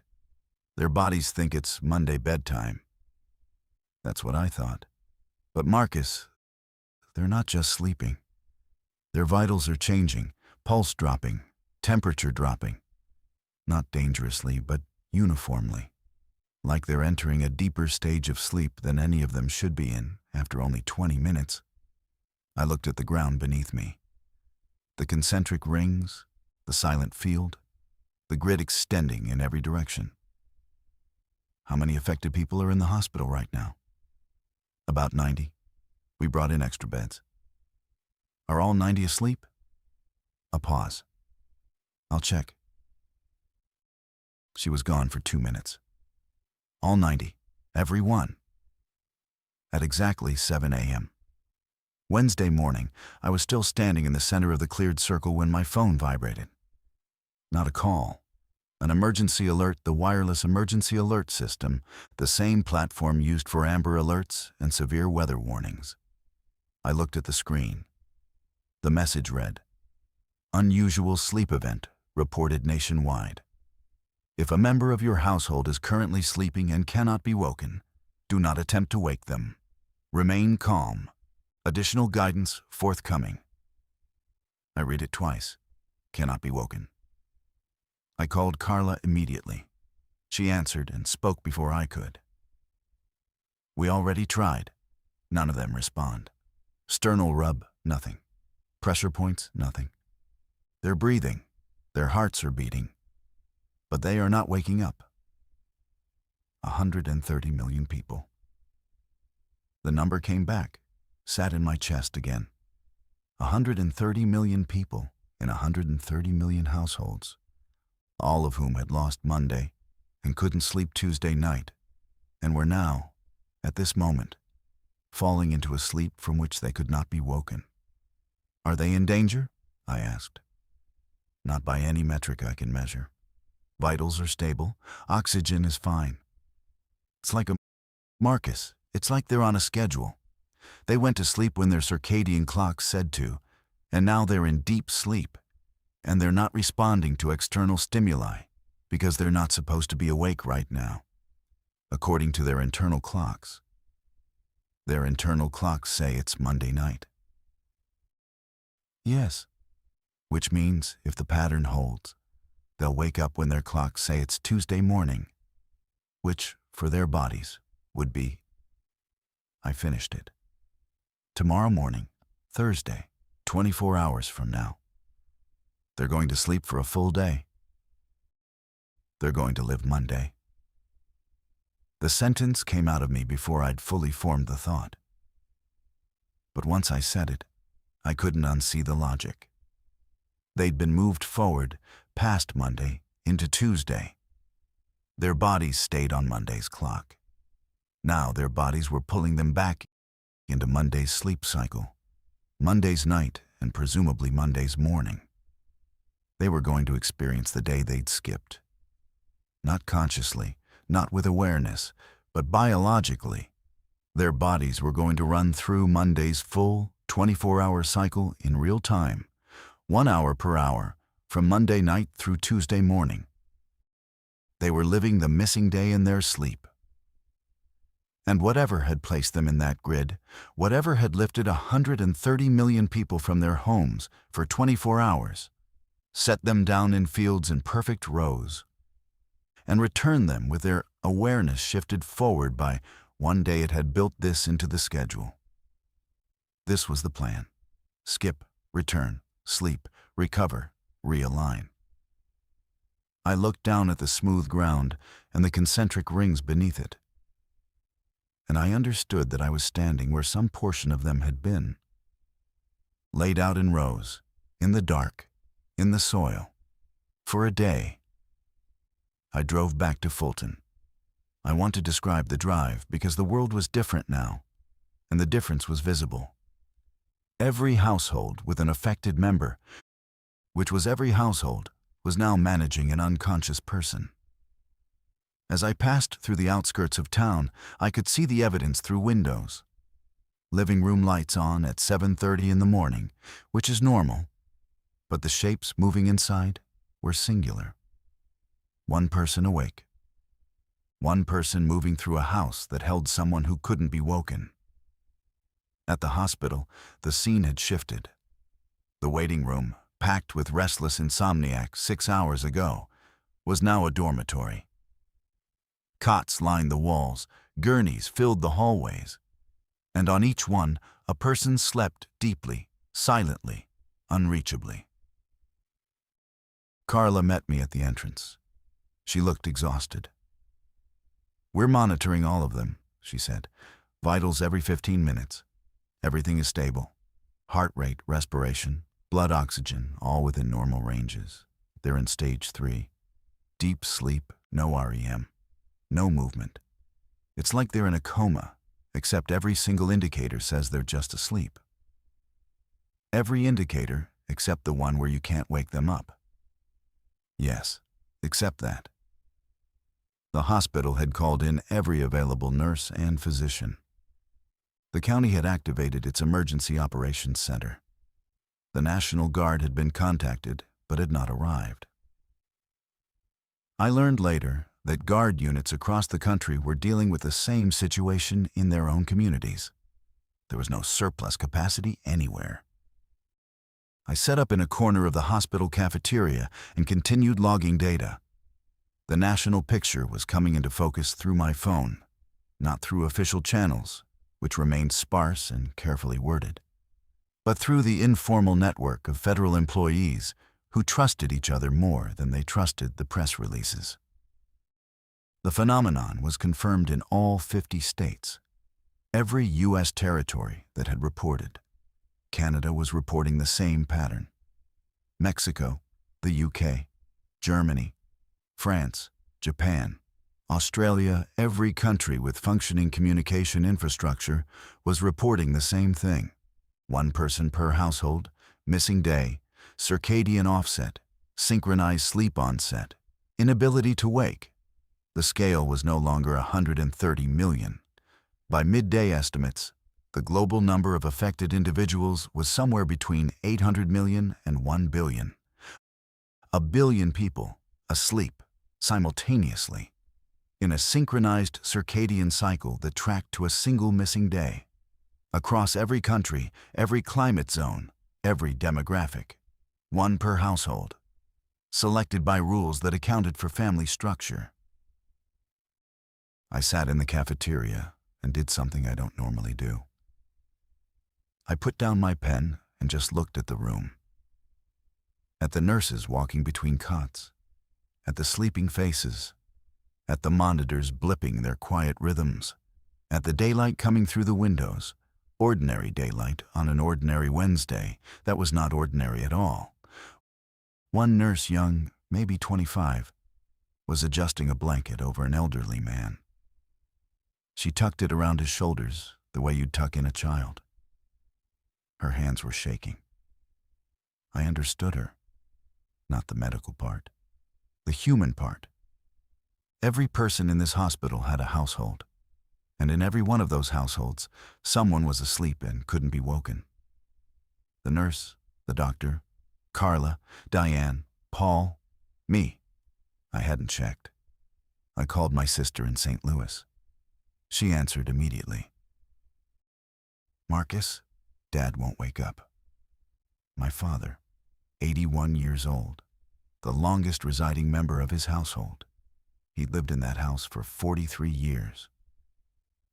Their bodies think it's Monday bedtime. That's what I thought. But Marcus, they're not just sleeping. Their vitals are changing, pulse dropping, temperature dropping. Not dangerously, but uniformly. Like they're entering a deeper stage of sleep than any of them should be in after only 20 minutes. I looked at the ground beneath me. The concentric rings, the silent field, the grid extending in every direction. How many affected people are in the hospital right now? About 90. We brought in extra beds. Are all 90 asleep? A pause. I'll check. She was gone for 2 minutes. All 90. Every one. At exactly 7 a.m. Wednesday morning, I was still standing in the center of the cleared circle when my phone vibrated. Not a call. An emergency alert, the wireless emergency alert system, the same platform used for Amber Alerts and severe weather warnings. I looked at the screen. The message read, "Unusual sleep event reported nationwide. If a member of your household is currently sleeping and cannot be woken, do not attempt to wake them. Remain calm. Additional guidance forthcoming." I read it twice. Cannot be woken. I called Carla immediately. She answered and spoke before I could. We already tried. None of them respond. Sternal rub, nothing. Pressure points, nothing. They're breathing. Their hearts are beating. But they are not waking up. 130 million people. The number came back, sat in my chest again. 130 million people in 130 million households, all of whom had lost Monday and couldn't sleep Tuesday night, and were now, at this moment, falling into a sleep from which they could not be woken. Are they in danger? I asked. Not by any metric I can measure. Vitals are stable. Oxygen is fine. It's like Marcus, it's like they're on a schedule. They went to sleep when their circadian clocks said to, and now they're in deep sleep. And they're not responding to external stimuli because they're not supposed to be awake right now, according to their internal clocks. Their internal clocks say it's Monday night. Yes, which means if the pattern holds, they'll wake up when their clocks say it's Tuesday morning, which, for their bodies, would be. I finished it. Tomorrow morning, Thursday, 24 hours from now. They're going to sleep for a full day. They're going to live Monday. The sentence came out of me before I'd fully formed the thought. But once I said it, I couldn't unsee the logic. They'd been moved forward, past Monday, into Tuesday. Their bodies stayed on Monday's clock. Now their bodies were pulling them back into Monday's sleep cycle, Monday's night, and presumably Monday's morning. They were going to experience the day they'd skipped. Not consciously, not with awareness, but biologically. Their bodies were going to run through Monday's full 24-hour cycle in real time, 1 hour per hour, from Monday night through Tuesday morning. They were living the missing day in their sleep. And whatever had placed them in that grid, whatever had lifted 130 million people from their homes for 24 hours, set them down in fields in perfect rows, and returned them with their awareness shifted forward by one day, it had built this into the schedule. This was the plan. Skip, return, sleep, recover, realign. I looked down at the smooth ground and the concentric rings beneath it, and I understood that I was standing where some portion of them had been. Laid out in rows, in the dark, in the soil, for a day. I drove back to Fulton. I want to describe the drive because the world was different now, and the difference was visible. Every household with an affected member, which was every household, was now managing an unconscious person. As I passed through the outskirts of town, I could see the evidence through windows. Living room lights on at 7:30 in the morning, which is normal, but the shapes moving inside were singular. One person awake. One person moving through a house that held someone who couldn't be woken. At the hospital, the scene had shifted. The waiting room, packed with restless insomniacs 6 hours ago, was now a dormitory. Cots lined the walls, gurneys filled the hallways, and on each one, a person slept deeply, silently, unreachably. Carla met me at the entrance. She looked exhausted. "We're monitoring all of them," she said. "Vitals every 15 minutes. Everything is stable. Heart rate, respiration, blood oxygen, all within normal ranges. They're in stage 3. Deep sleep, no REM, no movement. It's like they're in a coma, except every single indicator says they're just asleep. Every indicator except the one where you can't wake them up. Yes, except that." The hospital had called in every available nurse and physician. The county had activated its emergency operations center. The National Guard had been contacted, but had not arrived. I learned later that Guard units across the country were dealing with the same situation in their own communities. There was no surplus capacity anywhere. I set up in a corner of the hospital cafeteria and continued logging data. The national picture was coming into focus through my phone, not through official channels, which remained sparse and carefully worded, but through the informal network of federal employees who trusted each other more than they trusted the press releases. The phenomenon was confirmed in all 50 states, every U.S. territory that had reported. Canada was reporting the same pattern. Mexico, the UK, Germany, France, Japan, Australia, every country with functioning communication infrastructure was reporting the same thing. One person per household, missing day, circadian offset, synchronized sleep onset, inability to wake. The scale was no longer 130 million. By midday estimates, the global number of affected individuals was somewhere between 800 million and 1 billion. A billion people asleep simultaneously in a synchronized circadian cycle that tracked to a single missing day. Across every country, every climate zone, every demographic. One per household. Selected by rules that accounted for family structure. I sat in the cafeteria and did something I don't normally do. I put down my pen and just looked at the room. At the nurses walking between cots. At the sleeping faces. At the monitors blipping their quiet rhythms. At the daylight coming through the windows. Ordinary daylight on an ordinary Wednesday that was not ordinary at all. One nurse, young, maybe 25, was adjusting a blanket over an elderly man. She tucked it around his shoulders the way you'd tuck in a child. Her hands were shaking. I understood her. Not the medical part. The human part. Every person in this hospital had a household, and in every one of those households, someone was asleep and couldn't be woken. The nurse, the doctor, Carla, Diane, Paul, me. I hadn't checked. I called my sister in St. Louis. She answered immediately. Marcus, Dad won't wake up. My father, 81 years old, the longest residing member of his household. He'd lived in that house for 43 years.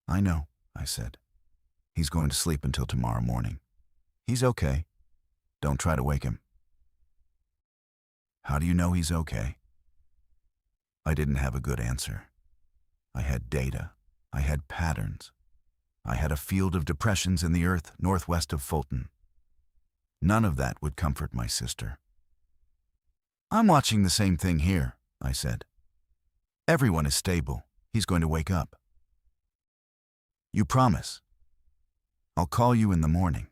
I know, I said. He's going to sleep until tomorrow morning. He's okay. Don't try to wake him. How do you know he's okay? I didn't have a good answer. I had data. I had patterns. I had a field of depressions in the earth northwest of Fulton. None of that would comfort my sister. I'm watching the same thing here, I said. Everyone is stable. He's going to wake up. You promise? I'll call you in the morning.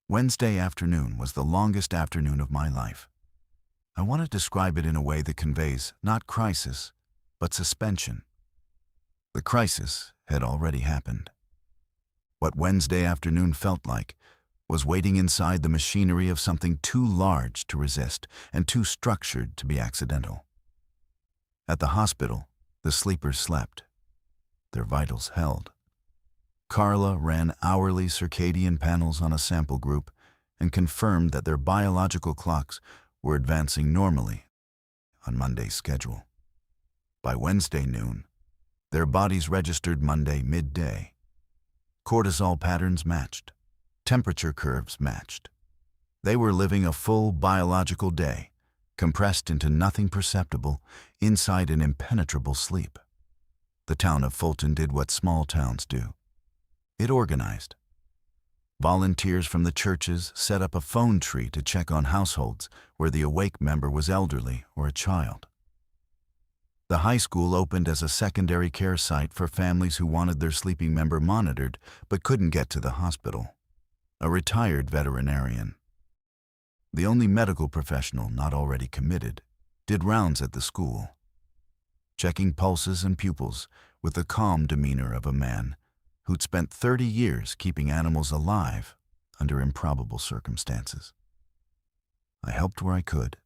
Wednesday afternoon was the longest afternoon of my life. I want to describe it in a way that conveys not crisis, but suspension. The crisis had already happened. What Wednesday afternoon felt like was waiting inside the machinery of something too large to resist and too structured to be accidental. At the hospital, the sleepers slept. Their vitals held. Carla ran hourly circadian panels on a sample group and confirmed that their biological clocks were advancing normally on Monday's schedule. By Wednesday noon, their bodies registered Monday midday. Cortisol patterns matched. Temperature curves matched. They were living a full biological day, compressed into nothing perceptible inside an impenetrable sleep. The town of Fulton did what small towns do. It organized. Volunteers from the churches set up a phone tree to check on households where the awake member was elderly or a child. The high school opened as a secondary care site for families who wanted their sleeping member monitored but couldn't get to the hospital. A retired veterinarian, the only medical professional not already committed, did rounds at the school, checking pulses and pupils with the calm demeanor of a man who'd spent 30 years keeping animals alive under improbable circumstances. I helped where I could.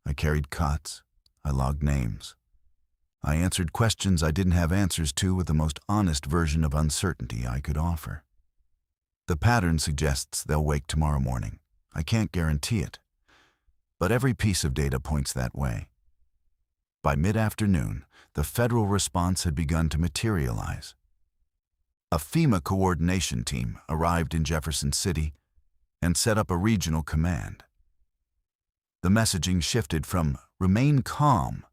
I carried cots. I logged names. I answered questions I didn't have answers to with the most honest version of uncertainty I could offer. The pattern suggests they'll wake tomorrow morning. I can't guarantee it, but every piece of data points that way. By mid-afternoon, the federal response had begun to materialize. A FEMA coordination team arrived in Jefferson City and set up a regional command. The messaging shifted from "remain calm"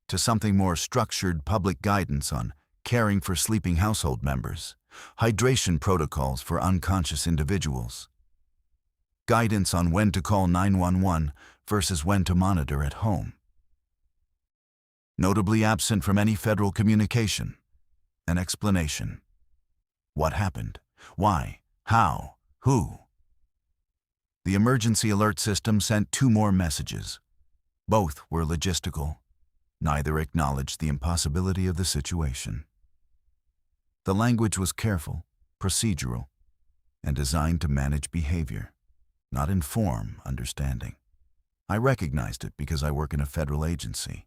to something more structured public guidance on caring for sleeping household members, hydration protocols for unconscious individuals, guidance on when to call 911 versus when to monitor at home. Notably absent from any federal communication, an explanation. What happened? Why? How? Who? The emergency alert system sent 2 more messages. Both were logistical. Neither acknowledged the impossibility of the situation. The language was careful, procedural, and designed to manage behavior, not inform understanding. I recognized it because I work in a federal agency,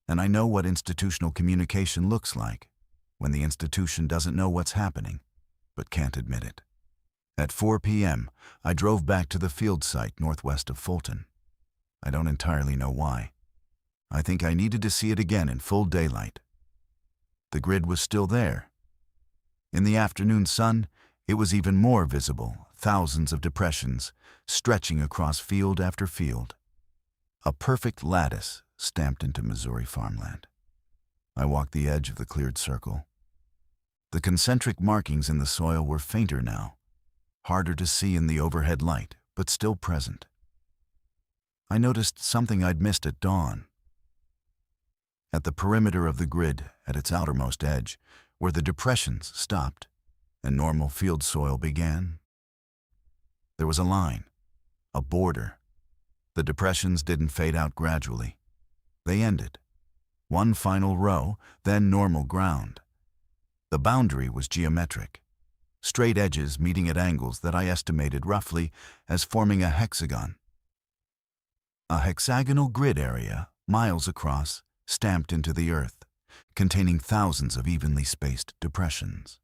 and I know what institutional communication looks like when the institution doesn't know what's happening, but can't admit it. At 4 p.m., I drove back to the field site northwest of Fulton. I don't entirely know why. I think I needed to see it again in full daylight. The grid was still there. In the afternoon sun, it was even more visible, thousands of depressions stretching across field after field. A perfect lattice stamped into Missouri farmland. I walked the edge of the cleared circle. The concentric markings in the soil were fainter now, harder to see in the overhead light, but still present. I noticed something I'd missed at dawn. At the perimeter of the grid, at its outermost edge, where the depressions stopped and normal field soil began, there was a line, a border. The depressions didn't fade out gradually. They ended. One final row, then normal ground. The boundary was geometric, straight edges meeting at angles that I estimated roughly as forming a hexagon. A hexagonal grid area, miles across, stamped into the earth, containing thousands of evenly spaced depressions,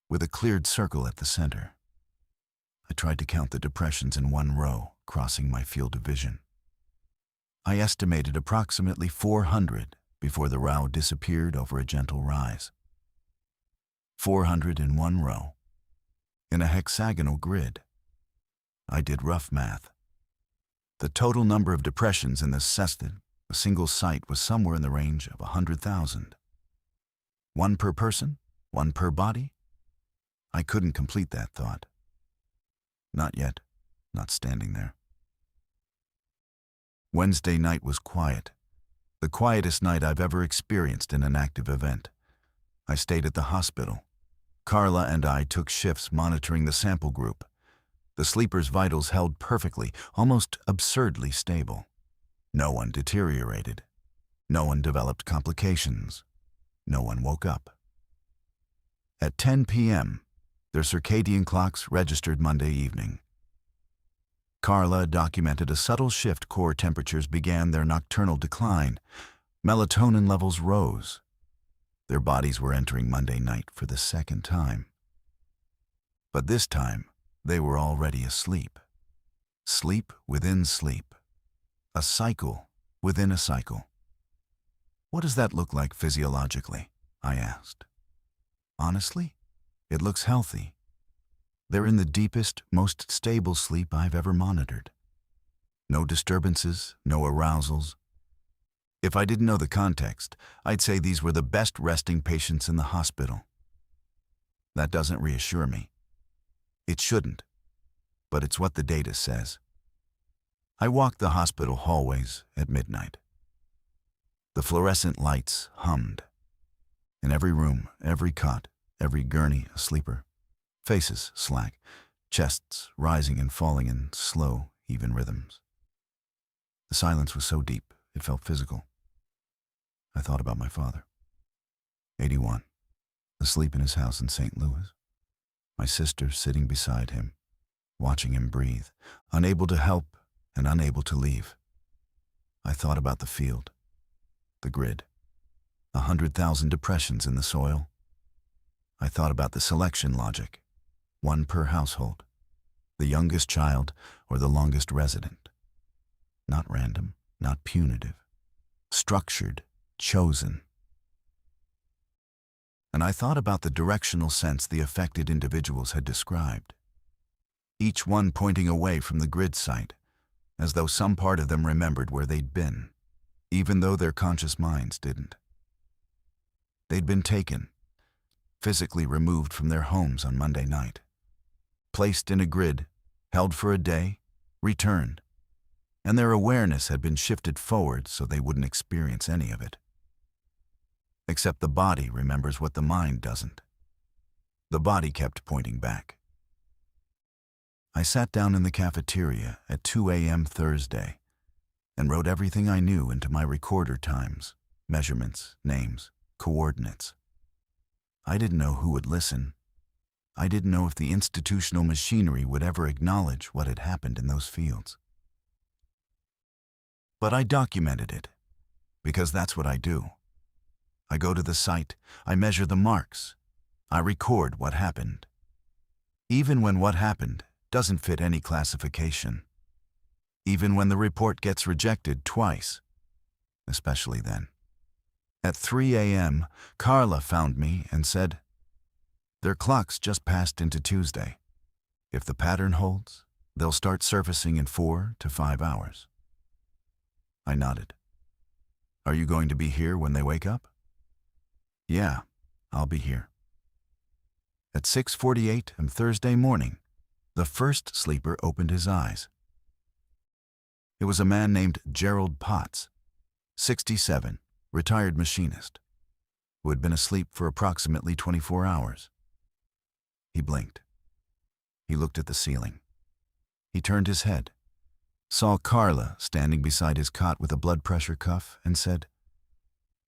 with a cleared circle at the center. I tried to count the depressions in one row, crossing my field of vision. I estimated approximately 400 before the row disappeared over a gentle rise. 400 in one row, in a hexagonal grid. I did rough math. The total number of depressions in this cested, a single site, was somewhere in the range of 100,000. One per person? One per body? I couldn't complete that thought. Not yet, not standing there. Wednesday night was quiet, the quietest night I've ever experienced in an active event. I stayed at the hospital. Carla and I took shifts monitoring the sample group. The sleepers' vitals held perfectly, almost absurdly stable. No one deteriorated. No one developed complications. No one woke up. At 10 p.m., their circadian clocks registered Monday evening. Carla documented a subtle shift. Core temperatures began their nocturnal decline. Melatonin levels rose. Their bodies were entering Monday night for the second time. But this time, they were already asleep. Sleep within sleep. A cycle within a cycle. What does that look like physiologically? I asked. Honestly, it looks healthy. They're in the deepest, most stable sleep I've ever monitored. No disturbances, no arousals. If I didn't know the context, I'd say these were the best resting patients in the hospital. That doesn't reassure me. It shouldn't, but it's what the data says. I walked the hospital hallways at midnight. The fluorescent lights hummed. In every room, every cot, every gurney, a sleeper. Faces slack, chests rising and falling in slow, even rhythms. The silence was so deep, it felt physical. I thought about my father. 81, asleep in his house in St. Louis. My sister sitting beside him, watching him breathe, unable to help and unable to leave. I thought about the field, the grid, 100,000 depressions in the soil. I thought about the selection logic, one per household, the youngest child or the longest resident. Not random, not punitive, structured, chosen. And I thought about the directional sense the affected individuals had described, each one pointing away from the grid site, as though some part of them remembered where they'd been, even though their conscious minds didn't. They'd been taken, physically removed from their homes on Monday night, placed in a grid, held for a day, returned, and their awareness had been shifted forward so they wouldn't experience any of it. Except the body remembers what the mind doesn't. The body kept pointing back. I sat down in the cafeteria at 2 a.m. Thursday and wrote everything I knew into my recorder: times, measurements, names, coordinates. I didn't know who would listen. I didn't know if the institutional machinery would ever acknowledge what had happened in those fields. But I documented it, because that's what I do. I go to the site, I measure the marks, I record what happened. Even when what happened doesn't fit any classification. Even when the report gets rejected twice, especially then. At 3 a.m., Carla found me and said, "Their clocks just passed into Tuesday. If the pattern holds, they'll start surfacing in 4 to 5 hours." I nodded. "Are you going to be here when they wake up?" "Yeah, I'll be here." At 6:48 on Thursday morning, the first sleeper opened his eyes. It was a man named Gerald Potts, 67, retired machinist, who had been asleep for approximately 24 hours. He blinked. He looked at the ceiling. He turned his head, saw Carla standing beside his cot with a blood pressure cuff, and said,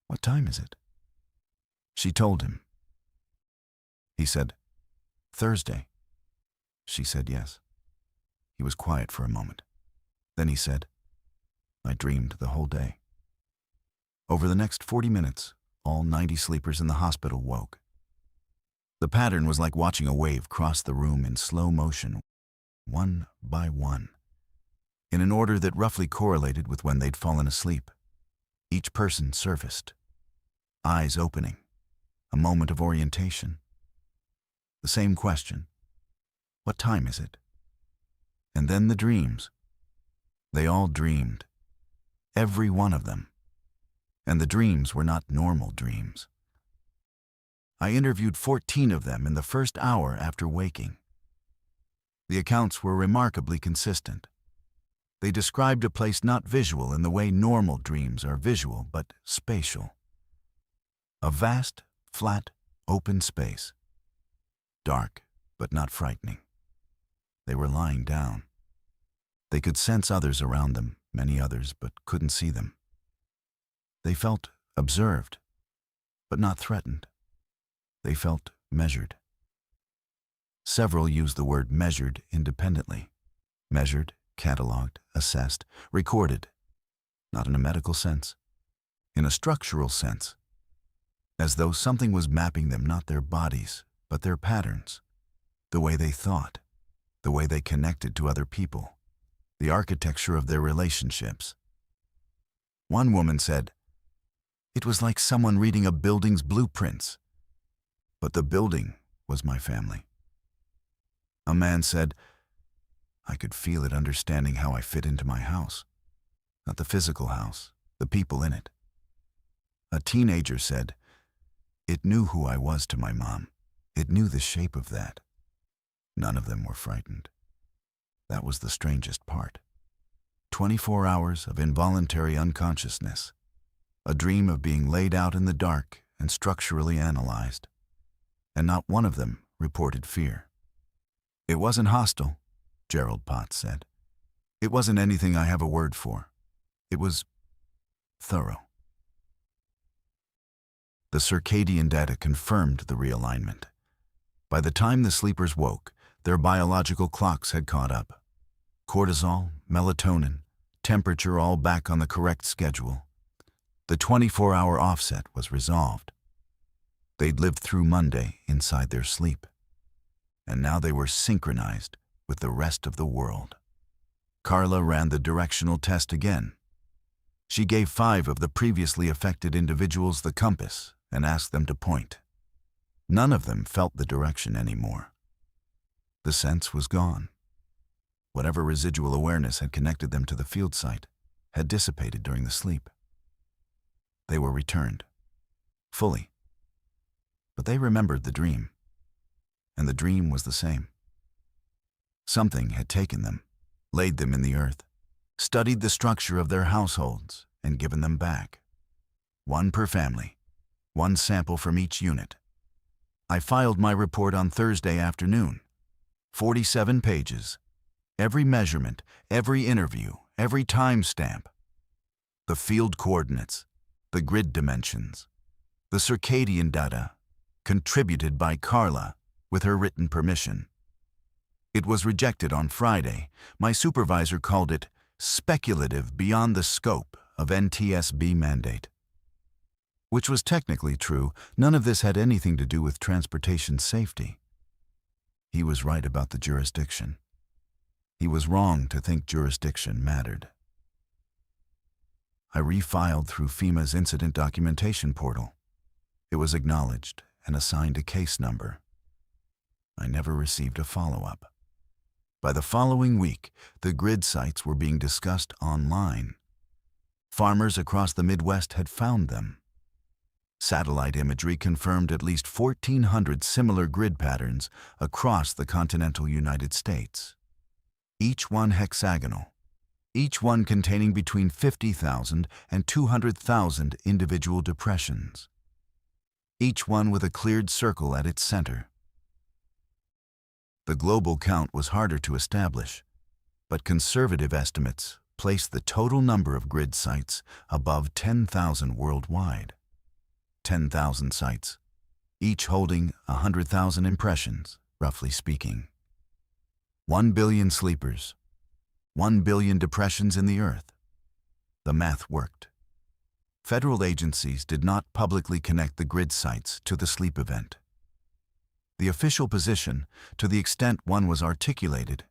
"What time is it?" She told him. He said, "Thursday." She said yes. He was quiet for a moment. Then he said, "I dreamed the whole day." Over the next 40 minutes, all 90 sleepers in the hospital woke. The pattern was like watching a wave cross the room in slow motion, one by one, in an order that roughly correlated with when they'd fallen asleep. Each person surfaced, eyes opening, a moment of orientation. The same question, what time is it? And then the dreams. They all dreamed, every one of them. And the dreams were not normal dreams. I interviewed 14 of them in the first hour after waking. The accounts were remarkably consistent. They described a place not visual in the way normal dreams are visual, but spatial. A vast, flat, open space. Dark, but not frightening. They were lying down. They could sense others around them, many others, but couldn't see them. They felt observed, but not threatened. They felt measured. Several used the word measured independently. Measured, cataloged, assessed, recorded. Not in a medical sense. In a structural sense. As though something was mapping them, not their bodies, but their patterns. The way they thought. The way they connected to other people. The architecture of their relationships. One woman said, "It was like someone reading a building's blueprints. But the building was my family." A man said, "I could feel it understanding how I fit into my house. Not the physical house, the people in it." A teenager said, "It knew who I was to my mom. It knew the shape of that." None of them were frightened. That was the strangest part. 24 hours of involuntary unconsciousness. A dream of being laid out in the dark and structurally analyzed. And not one of them reported fear. "It wasn't hostile," Gerald Potts said. "It wasn't anything I have a word for. It was thorough." The circadian data confirmed the realignment. By the time the sleepers woke, their biological clocks had caught up. Cortisol, melatonin, temperature all back on the correct schedule. The 24-hour offset was resolved. They'd lived through Monday inside their sleep. And now they were synchronized with the rest of the world. Carla ran the directional test again. She gave 5 of the previously affected individuals the compass and asked them to point. None of them felt the direction anymore. The sense was gone. Whatever residual awareness had connected them to the field site had dissipated during the sleep. They were returned, fully. But they remembered the dream, and the dream was the same. Something had taken them, laid them in the earth, studied the structure of their households, and given them back. 1 per family, 1 sample from each unit. I filed my report on Thursday afternoon. 47 pages. Every measurement, every interview, every timestamp. The field coordinates, the grid dimensions, the circadian data, contributed by Carla with her written permission. It was rejected on Friday. My supervisor called it speculative beyond the scope of NTSB mandate. Which was technically true. None of this had anything to do with transportation safety. He was right about the jurisdiction. He was wrong to think jurisdiction mattered. I refiled through FEMA's incident documentation portal. It was acknowledged and assigned a case number. I never received a follow-up. By the following week, the grid sites were being discussed online. Farmers across the Midwest had found them. Satellite imagery confirmed at least 1,400 similar grid patterns across the continental United States. Each one hexagonal, each one containing between 50,000 and 200,000 individual depressions. Each one with a cleared circle at its center. The global count was harder to establish, but conservative estimates placed the total number of grid sites above 10,000 worldwide. 10,000 sites, each holding 100,000 impressions, roughly speaking. 1 billion sleepers, 1 billion depressions in the earth. The math worked. Federal agencies did not publicly connect the grid sites to the sleep event. The official position, to the extent one was articulated,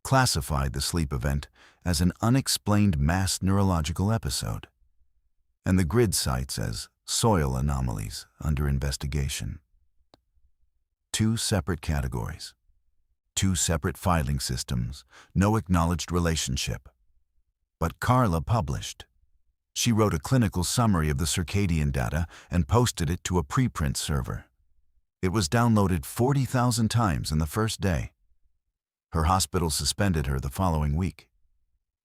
classified the sleep event as an unexplained mass neurological episode, and the grid sites as soil anomalies under investigation. Two separate categories, two separate filing systems, no acknowledged relationship. But Carla published. She wrote a clinical summary of the circadian data and posted it to a preprint server. It was downloaded 40,000 times in the first day. Her hospital suspended her the following week.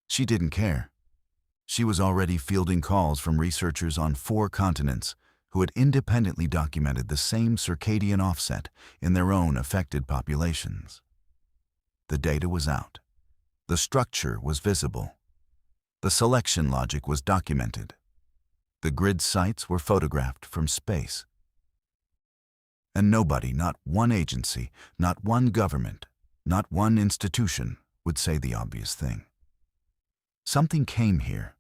She didn't care. She was already fielding calls from researchers on 4 continents who had independently documented the same circadian offset in their own affected populations. The data was out. The structure was visible. The selection logic was documented. The grid sites were photographed from space. And nobody, not one agency, not one government, not one institution, would say the obvious thing. Something came here.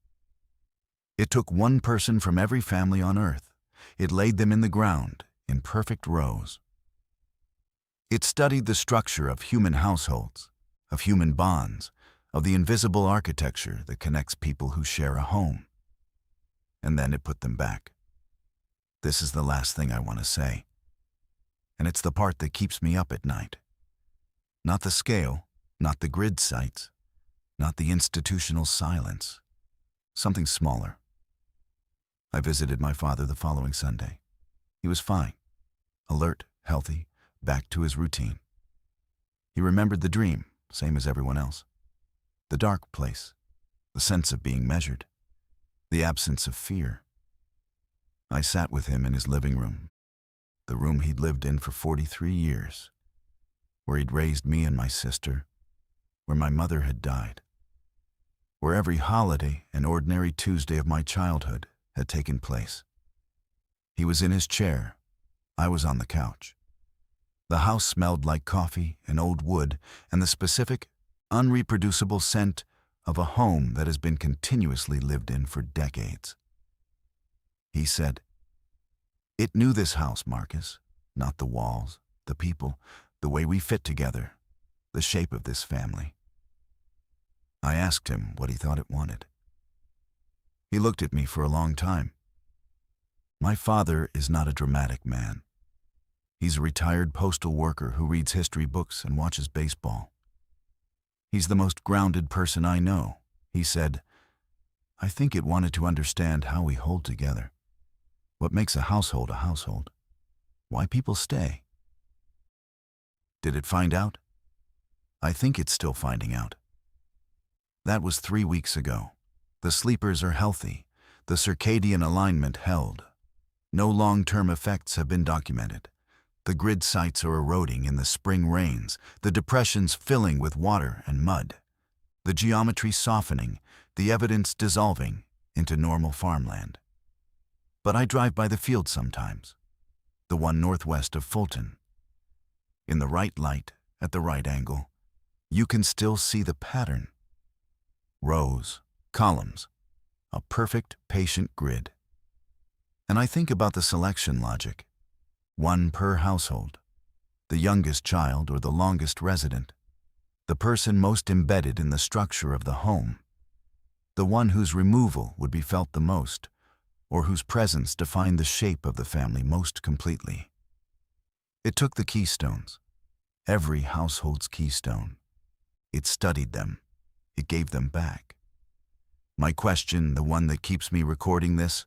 It took one person from every family on Earth. It laid them in the ground, in perfect rows. It studied the structure of human households, of human bonds, of the invisible architecture that connects people who share a home. And then it put them back. This is the last thing I want to say. And it's the part that keeps me up at night. Not the scale, not the grid sites, not the institutional silence. Something smaller. I visited my father the following Sunday. He was fine, alert, healthy, back to his routine. He remembered the dream, same as everyone else. The dark place, the sense of being measured, the absence of fear. I sat with him in his living room, the room he'd lived in for 43 years, where he'd raised me and my sister, where my mother had died, where every holiday and ordinary Tuesday of my childhood had taken place. He was in his chair. I was on the couch. The house smelled like coffee and old wood and the specific, unreproducible scent of a home that has been continuously lived in for decades. He said, "It knew this house, Marcus, not the walls, the people, the way we fit together, the shape of this family." I asked him what he thought it wanted. He looked at me for a long time. My father is not a dramatic man. He's a retired postal worker who reads history books and watches baseball. He's the most grounded person I know. He said, "I think it wanted to understand how we hold together. What makes a household a household? Why people stay." Did it find out? I think it's still finding out. That was 3 weeks ago. The sleepers are healthy. The circadian alignment held. No long-term effects have been documented. The grid sites are eroding in the spring rains, the depressions filling with water and mud, the geometry softening, the evidence dissolving into normal farmland. But I drive by the field sometimes, the one northwest of Fulton. In the right light, at the right angle, you can still see the pattern. Rows, columns, a perfect patient grid. And I think about the selection logic. One per household, the youngest child or the longest resident, the person most embedded in the structure of the home, the one whose removal would be felt the most, or whose presence defined the shape of the family most completely. It took the keystones, every household's keystone. It studied them. It gave them back. My question, the one that keeps me recording this,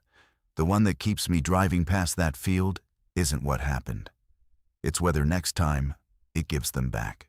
the one that keeps me driving past that field, isn't what happened. It's whether next time it gives them back.